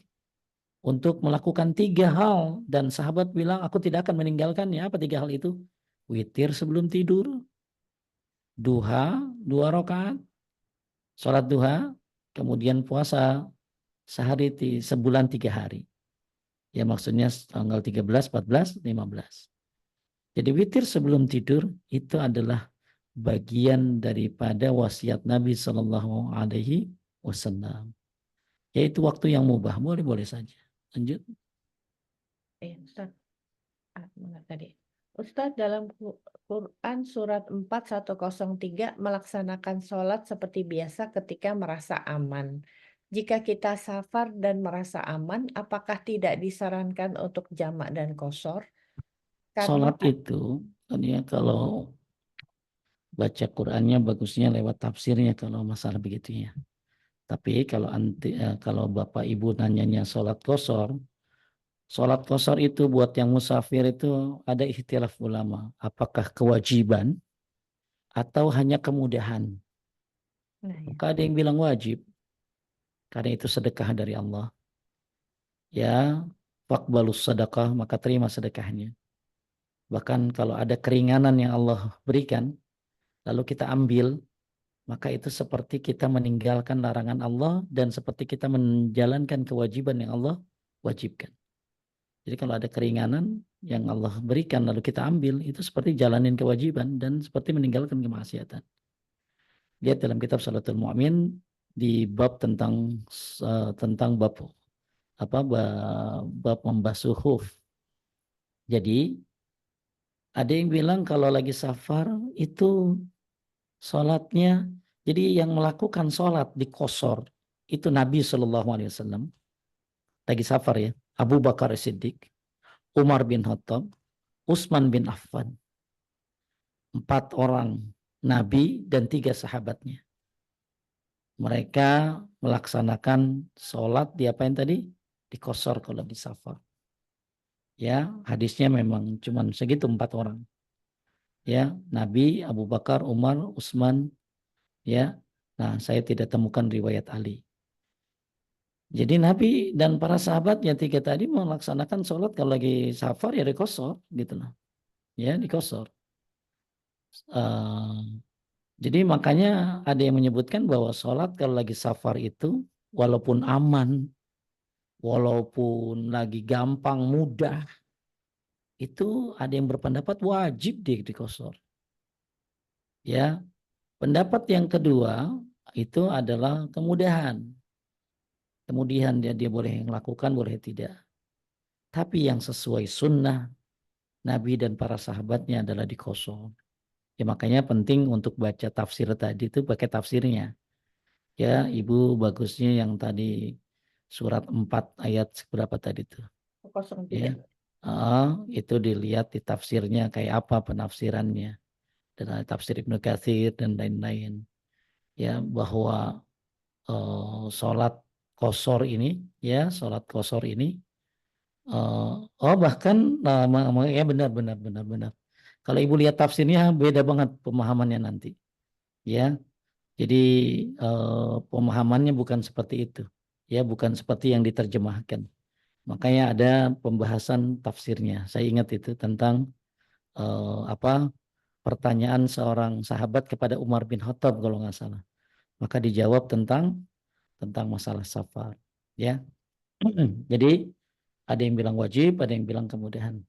untuk melakukan 3 hal. Dan sahabat bilang, aku tidak akan meninggalkannya. Apa 3 hal itu? Witir sebelum tidur, duha, 2 rakaat, sholat duha, kemudian puasa sehari, sebulan 3 hari. Ya maksudnya tanggal 13, 14, 15. Jadi witir sebelum tidur itu adalah bagian daripada wasiat Nabi Shallallahu Alaihi Wasallam. Yaitu waktu yang mubah, boleh-boleh saja. Lanjut. Ustadz, mana tadi? Ustadz, dalam Quran surat 4103 melaksanakan sholat seperti biasa ketika merasa aman. Jika kita safar dan merasa aman, apakah tidak disarankan untuk jamak dan qashar? Karena Sholat itu, kan ya kalau baca Qurannya bagusnya lewat tafsirnya kalau masalah begitu ya. Tapi kalau Bapak Ibu nanyanya sholat qashar itu buat yang musafir itu ada ikhtilaf ulama. Apakah kewajiban atau hanya kemudahan? Nah, ya. Maka ada yang bilang wajib, karena itu sedekah dari Allah. Ya, faqbalus sedekah, maka terima sedekahnya. Bahkan kalau ada keringanan yang Allah berikan, lalu kita ambil, maka itu seperti kita meninggalkan larangan Allah dan seperti kita menjalankan kewajiban yang Allah wajibkan. Jadi kalau ada keringanan yang Allah berikan lalu kita ambil, itu seperti jalanin kewajiban dan seperti meninggalkan kemaksiatan. Lihat dalam kitab Shalatul Mu'min di bab tentang bab membasuh khuf. Jadi ada yang bilang kalau lagi safar itu sholatnya, jadi yang melakukan sholat di qashar itu Nabi Shallallahu Alaihi Wasallam lagi safar ya, Abu Bakar Siddiq, Umar bin Khattab, Utsman bin Affan, 4 orang Nabi dan 3 sahabatnya. mereka melaksanakan sholat di apa yang tadi? Di qasar kalau di safar. Ya, hadisnya memang cuma segitu 4 orang. Ya, Nabi, Abu Bakar, Umar, Utsman, ya. Nah, saya tidak temukan riwayat Ali. Jadi Nabi dan para sahabatnya 3 tadi melaksanakan sholat kalau lagi safar ya di qasar gitu loh. Ya, di qasar. Jadi makanya ada yang menyebutkan bahwa sholat kalau lagi safar itu walaupun aman, walaupun lagi gampang, mudah, itu ada yang berpendapat wajib di qasar. Ya, pendapat yang kedua itu adalah kemudahan. Kemudian dia boleh melakukan, boleh tidak. Tapi yang sesuai sunnah Nabi dan para sahabatnya adalah di qasar. Ya makanya penting untuk baca tafsir tadi itu pakai tafsirnya. Ya, Ibu bagusnya yang tadi surat 4 ayat berapa tadi tuh? 03. Ya. Itu dilihat di tafsirnya kayak apa penafsirannya. Dan ada tafsir Ibnu Katsir dan lain-lain. Ya, bahwa sholat qasar ini, ya, sholat qasar ini bahkan ya benar. Kalau Ibu lihat tafsirnya beda banget pemahamannya nanti. Ya, jadi pemahamannya bukan seperti itu. Ya, bukan seperti yang diterjemahkan. Makanya ada pembahasan tafsirnya. Saya ingat itu tentang apa pertanyaan seorang sahabat kepada Umar bin Khattab kalau nggak salah. Maka dijawab tentang masalah safar. Ya, jadi ada yang bilang wajib, ada yang bilang kemudahan.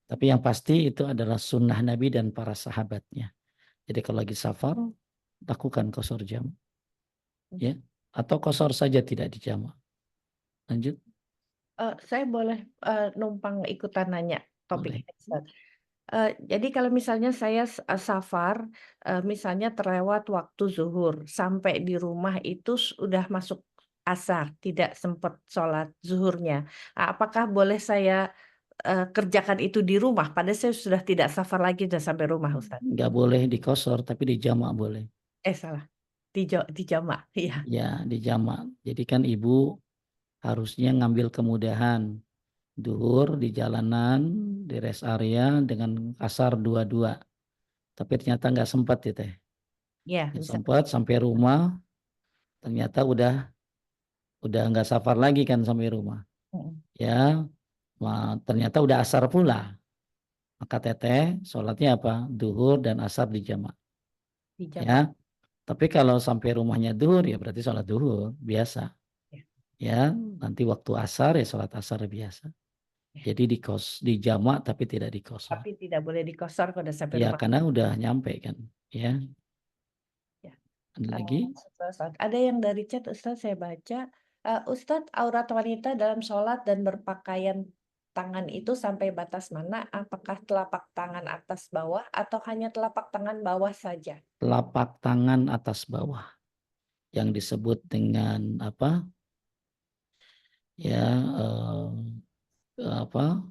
Tapi yang pasti itu adalah sunnah Nabi dan para sahabatnya. Jadi kalau lagi safar, lakukan qasar jam, ya, atau qasar saja tidak dijamak. Lanjut, Saya boleh, numpang ikutan nanya topik boleh. ini, Ustaz? Jadi kalau misalnya saya safar, misalnya terlewat waktu zuhur, sampai di rumah itu udah masuk asar, tidak sempat sholat zuhurnya. Apakah boleh saya, kerjakan itu di rumah? Padahal saya sudah tidak safar lagi, sudah sampai rumah, Ustaz. Nggak boleh di qasar, tapi dijamak boleh. Salah, dijamak, iya. Ya, dijamak. Jadi kan ibu harusnya ngambil kemudahan. Duhur di jalanan, di rest area dengan asar dua-dua. Tapi ternyata nggak sempat ya teh. Iya, Nggak bisa. sempat sampai rumah, ternyata udah nggak safar lagi kan sampai rumah. Mhm, Ya, ternyata udah asar pula. Maka teteh sholatnya apa? Duhur dan asar dijamak. Ya, dijamak, tapi kalau sampai rumahnya duhur ya berarti sholat duhur biasa. ya, Ya, nanti waktu asar ya sholat asar biasa. ya. Jadi di jamak tapi tidak di qasar. Tapi tidak boleh dikosor kalau udah sampai Ya, rumah. karena udah nyampe kan. Ya, Ya. ada lagi. Ustaz, ada yang dari chat Ustaz saya baca, Ustaz, aurat wanita dalam sholat dan berpakaian tangan itu sampai batas mana? Apakah telapak tangan atas bawah atau hanya telapak tangan bawah saja? Telapak tangan atas bawah yang disebut dengan apa? Ya, apa?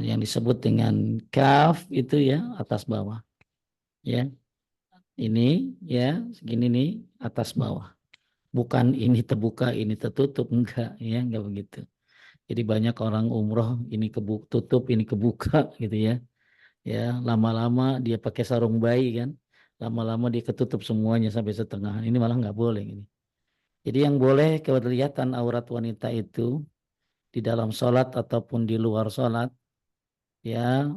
Yang disebut dengan kaf itu ya atas bawah. Ya, ini ya segini nih atas bawah. Bukan ini terbuka, ini tertutup, enggak begitu. Jadi banyak orang umroh ini tutup, ini kebuka gitu ya. Ya, lama-lama dia pakai sarung bayi kan. Lama-lama dia ketutup semuanya sampai setengah. Ini malah nggak boleh ini. Jadi yang boleh kelihatan aurat wanita itu di dalam sholat ataupun di luar sholat, ya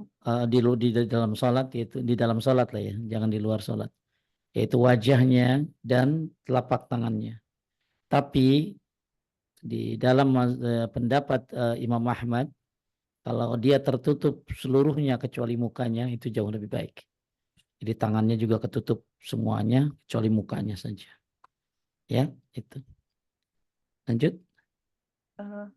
di dalam sholat itu di dalam sholat lah ya, jangan di luar sholat. Yaitu wajahnya dan telapak tangannya. Tapi di dalam pendapat Imam Ahmad, kalau dia tertutup seluruhnya kecuali mukanya itu jauh lebih baik. Jadi tangannya juga ketutup semuanya kecuali mukanya saja. Ya, itu. Lanjut. Eh,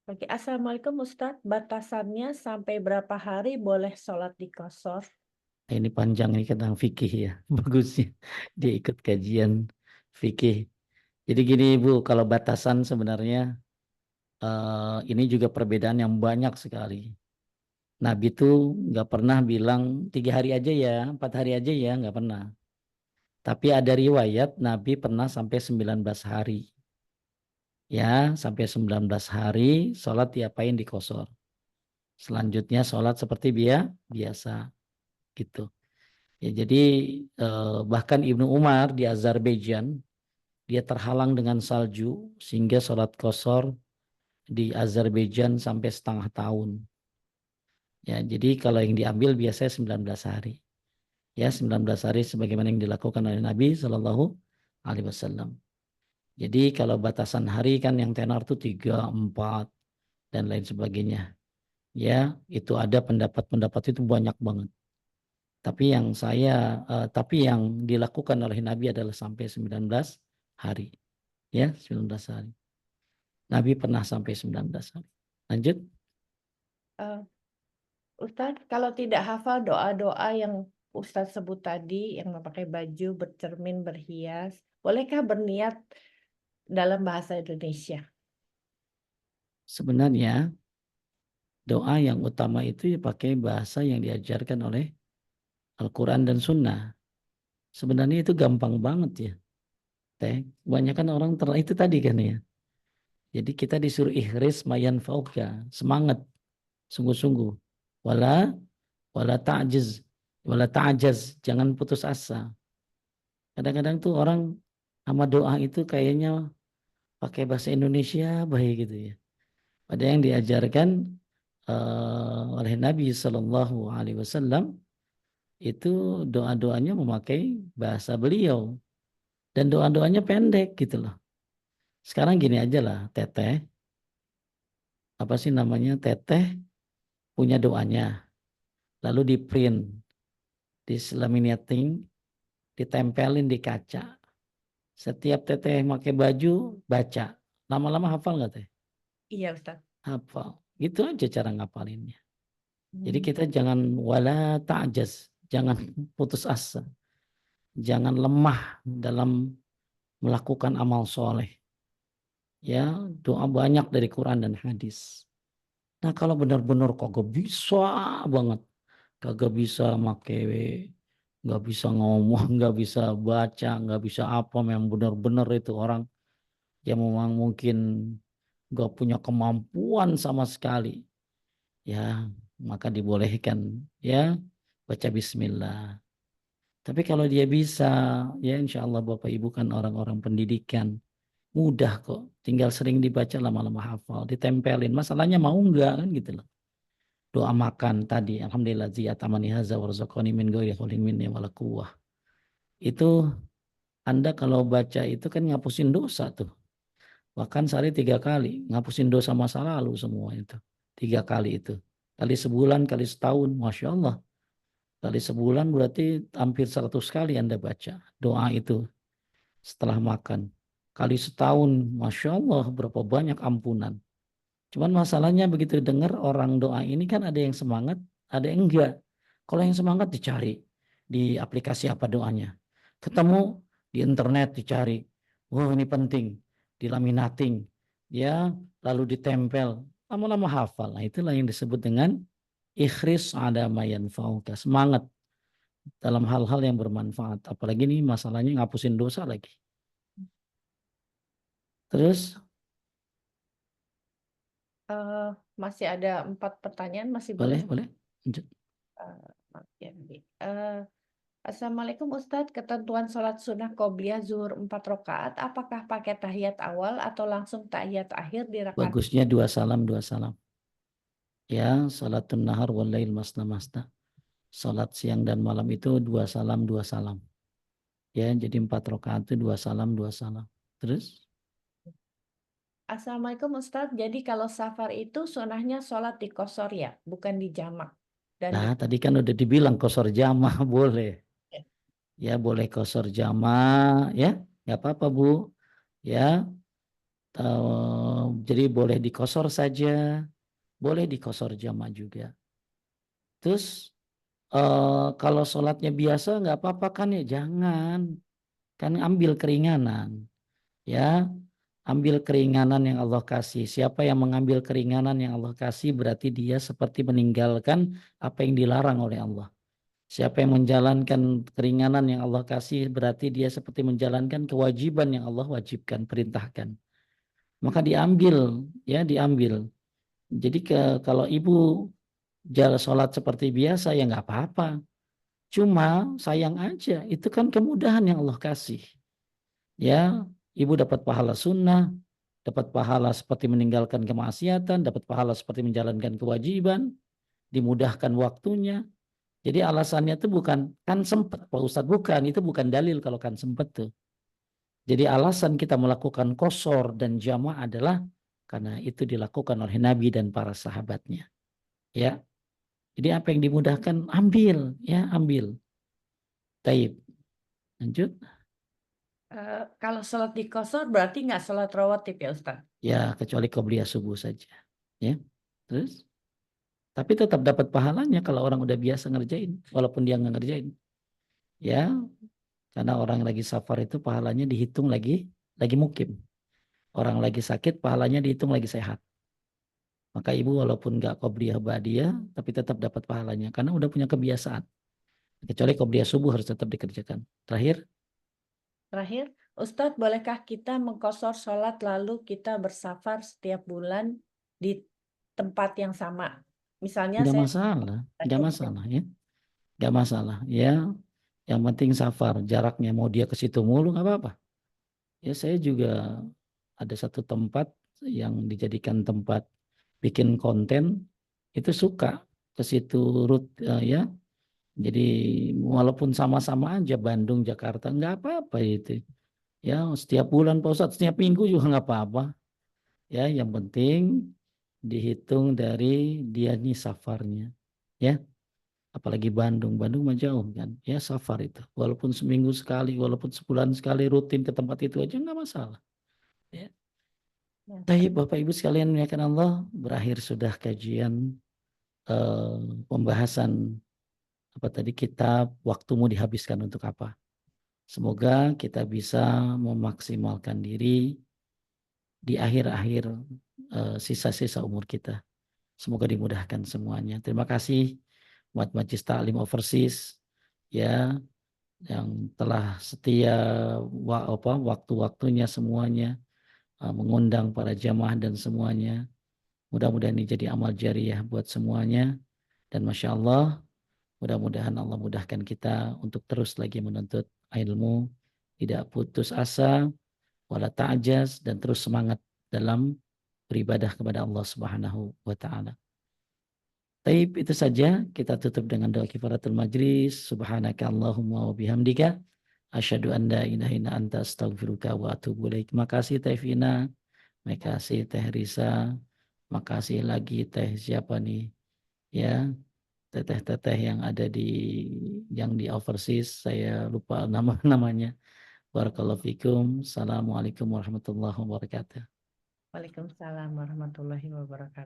Oke, Assalamualaikum Ustaz, batasannya sampai berapa hari boleh sholat di kosor? Ini panjang ini tentang fikih ya. Bagusnya dia ikut kajian fikih. Jadi gini Ibu, kalau batasan sebenarnya ini juga perbedaan yang banyak sekali. Nabi tuh nggak pernah bilang 3 hari aja ya, 4 hari aja ya, nggak pernah. Tapi ada riwayat Nabi pernah sampai 19 hari. Ya, sampai 19 hari sholat diapain dikosor. Selanjutnya sholat seperti biasa gitu. Ya, jadi bahkan Ibnu Umar di Azerbaijan dia terhalang dengan salju sehingga sholat kosor di Azerbaijan sampai setengah tahun. Ya, jadi kalau yang diambil biasanya 19 hari. Ya, 19 hari sebagaimana yang dilakukan oleh Nabi Shallallahu Alaihi Wasallam. Jadi kalau batasan hari kan yang tenar tuh 3, 4 dan lain sebagainya. Ya, itu ada pendapat-pendapat itu banyak banget. Tapi yang dilakukan oleh Nabi adalah sampai 19 hari. Ya, 19 hari. Nabi pernah sampai 19 hari. Lanjut. Eh, Ustadz, kalau tidak hafal doa-doa yang Ustadz sebut tadi, yang memakai baju, bercermin, berhias, bolehkah berniat dalam bahasa Indonesia? Sebenarnya doa yang utama itu pakai bahasa yang diajarkan oleh Al-Quran dan Sunnah. Sebenarnya itu gampang banget ya. Kebanyakan orang itu tadi kan ya. Jadi kita disuruh ihris mayan fauka, semangat, sungguh-sungguh. Wala wala ta'jiz, wala ta'jaz, jangan putus asa. Kadang-kadang tuh orang sama doa itu kayaknya pakai bahasa Indonesia baik gitu ya. Padahal yang diajarkan oleh Nabi Shallallahu Alaihi Wasallam itu doa-doanya memakai bahasa beliau dan doa-doanya pendek gitu loh. Sekarang gini aja lah, teteh, apa sih namanya, teteh punya doanya, lalu di print, di laminating, ditempelin di kaca. Setiap teteh pakai baju baca, lama-lama hafal nggak teh? Iya, Ustadz. Hafal. Gitu aja cara ngapalinnya. Jadi Hmm. kita jangan wala ta'jaz, jangan putus asa, jangan lemah dalam melakukan amal soleh. Ya, doa banyak dari Quran dan hadis. Nah, kalau benar-benar kagak bisa banget, kagak bisa make, nggak bisa ngomong, nggak bisa baca, nggak bisa apa, memang benar-benar itu orang yang memang mungkin nggak punya kemampuan sama sekali, ya maka dibolehkan ya baca Bismillah. Tapi kalau dia bisa, ya insya Allah Bapak Ibu kan orang-orang pendidikan, mudah kok. Tinggal sering dibaca lama-lama hafal, ditempelin. Masalahnya mau enggak kan gitu loh. Doa makan tadi, Alhamdulillah ziyat amani haza warzaqani min ghairi haulin minni wala quwwah. Itu Anda kalau baca itu kan ngapusin dosa tuh. Bahkan sehari 3 kali, ngapusin dosa masa lalu semua itu. 3 kali itu. Kali sebulan, kali setahun, Masya Allah. Kali sebulan berarti hampir 100 kali Anda baca doa itu setelah makan. Kali setahun, Masya Allah berapa banyak ampunan. Cuman masalahnya begitu dengar orang doa ini kan ada yang semangat, ada yang enggak. Kalau yang semangat dicari di aplikasi apa doanya. Ketemu di internet dicari. Wah ini penting. Dilaminating. Ya, lalu ditempel. Lama-lama hafal. Nah itulah yang disebut dengan ikhris ada mayan fauka. Semangat dalam hal-hal yang bermanfaat. Apalagi ini masalahnya ngapusin dosa lagi. Terus Eh, Masih ada 4 pertanyaan, masih boleh? boleh, boleh. Lanjut. Maaf ya, Bi. Assalamualaikum Ustadz, ketentuan sholat sunnah qobliyah zuhur 4 rakaat, apakah pakai tahiyat awal atau langsung tahiyat akhir di rakaat? Bagusnya 2 salam, 2 salam. Ya, salatun nahar wal lail masna masna. Salat siang dan malam itu 2 salam, 2 salam. Ya, jadi 4 rakaat itu 2 salam, 2 salam. Terus? Assalamualaikum Ustadz, jadi kalau safar itu sunnahnya sholat di qashar ya, bukan di jamak. Dan di Nah, tadi kan udah dibilang kosor jamaah boleh. Ya, boleh kosor jamaah, ya. Nggak apa-apa, Bu. Ya, jadi boleh dikosor saja, boleh dikosor jamaah juga. Terus kalau sholatnya biasa nggak apa-apa kan ya, jangan. Kan ambil keringanan. Ya, ambil keringanan yang Allah kasih. Siapa yang mengambil keringanan yang Allah kasih berarti dia seperti meninggalkan apa yang dilarang oleh Allah. Siapa yang menjalankan keringanan yang Allah kasih, berarti dia seperti menjalankan kewajiban yang Allah wajibkan, perintahkan. Maka diambil, ya diambil. Jadi kalau ibu jalan sholat seperti biasa, ya nggak apa-apa. Cuma sayang aja, itu kan kemudahan yang Allah kasih. Ya, ibu dapat pahala sunnah, dapat pahala seperti meninggalkan kemaksiatan, dapat pahala seperti menjalankan kewajiban, dimudahkan waktunya. Jadi alasannya itu bukan kan sempat Pak Ustadz, bukan, itu bukan dalil kalau kan sempat tuh. Jadi alasan kita melakukan qashar dan jamaah adalah karena itu dilakukan oleh Nabi dan para sahabatnya. Ya, jadi apa yang dimudahkan ambil, ya ambil. Taib. Lanjut. Kalau sholat di qashar berarti nggak sholat rawatib ya Ustaz? Ya, kecuali qobliyah subuh saja. Ya. Terus? Tapi tetap dapat pahalanya kalau orang udah biasa ngerjain, walaupun dia nggak ngerjain. Ya, karena orang lagi safar itu pahalanya dihitung lagi mukim. Orang lagi sakit pahalanya dihitung lagi sehat. Maka ibu walaupun nggak qobliyah ba'diyah, tapi tetap dapat pahalanya karena udah punya kebiasaan. Kecuali qobliyah subuh harus tetap dikerjakan. Terakhir, Terakhir, Ustadz, bolehkah kita mengqashar sholat lalu kita bersafar setiap bulan di tempat yang sama? Misalnya nggak saya masalah, nggak Aceh. masalah ya, nggak masalah ya. Yang penting safar, jaraknya mau dia ke situ mulu nggak apa-apa. Ya saya juga ada satu tempat yang dijadikan tempat bikin konten, itu suka ke situ ya. Jadi walaupun sama-sama aja Bandung, Jakarta nggak apa-apa itu. Ya setiap bulan Pak Ustadz, setiap minggu juga nggak apa-apa. Ya yang penting dihitung dari dia nih safarnya. Ya apalagi Bandung, Bandung mah jauh kan. Ya safar itu. Walaupun seminggu sekali, walaupun sebulan sekali rutin ke tempat itu aja nggak masalah. Ya. Ya, Baik Bapak Ibu sekalian muliakan Allah, berakhir sudah kajian pembahasan apa tadi kitab Waktumu Dihabiskan Untuk Apa. Semoga kita bisa memaksimalkan diri di akhir-akhir sisa-sisa umur kita. Semoga dimudahkan semuanya. Terima kasih buat Majelis Ta'lim Overseas ya yang telah setia waktu-waktunya semuanya mengundang para jamaah dan semuanya. Mudah-mudahan ini jadi amal jariah buat semuanya dan Masya Allah mudah-mudahan Allah mudahkan kita untuk terus lagi menuntut ilmu, tidak putus asa, wala ta'jaz dan terus semangat dalam beribadah kepada Allah Subhanahu wa taala. Taib itu saja, kita tutup dengan doa kifaratul majlis. Subhanaka Allahumma wa bihamdika asyhadu an la ilaha illa anta astaghfiruka wa atubu ilaik. Makasih Teh Vina, makasih Teh Risa, makasih lagi Teh siapa nih? Ya, teteh-teteh yang ada di overseas, saya lupa namanya. Barakallahu fikum. Assalamualaikum warahmatullahi wabarakatuh. Waalaikumsalam warahmatullahi wabarakatuh.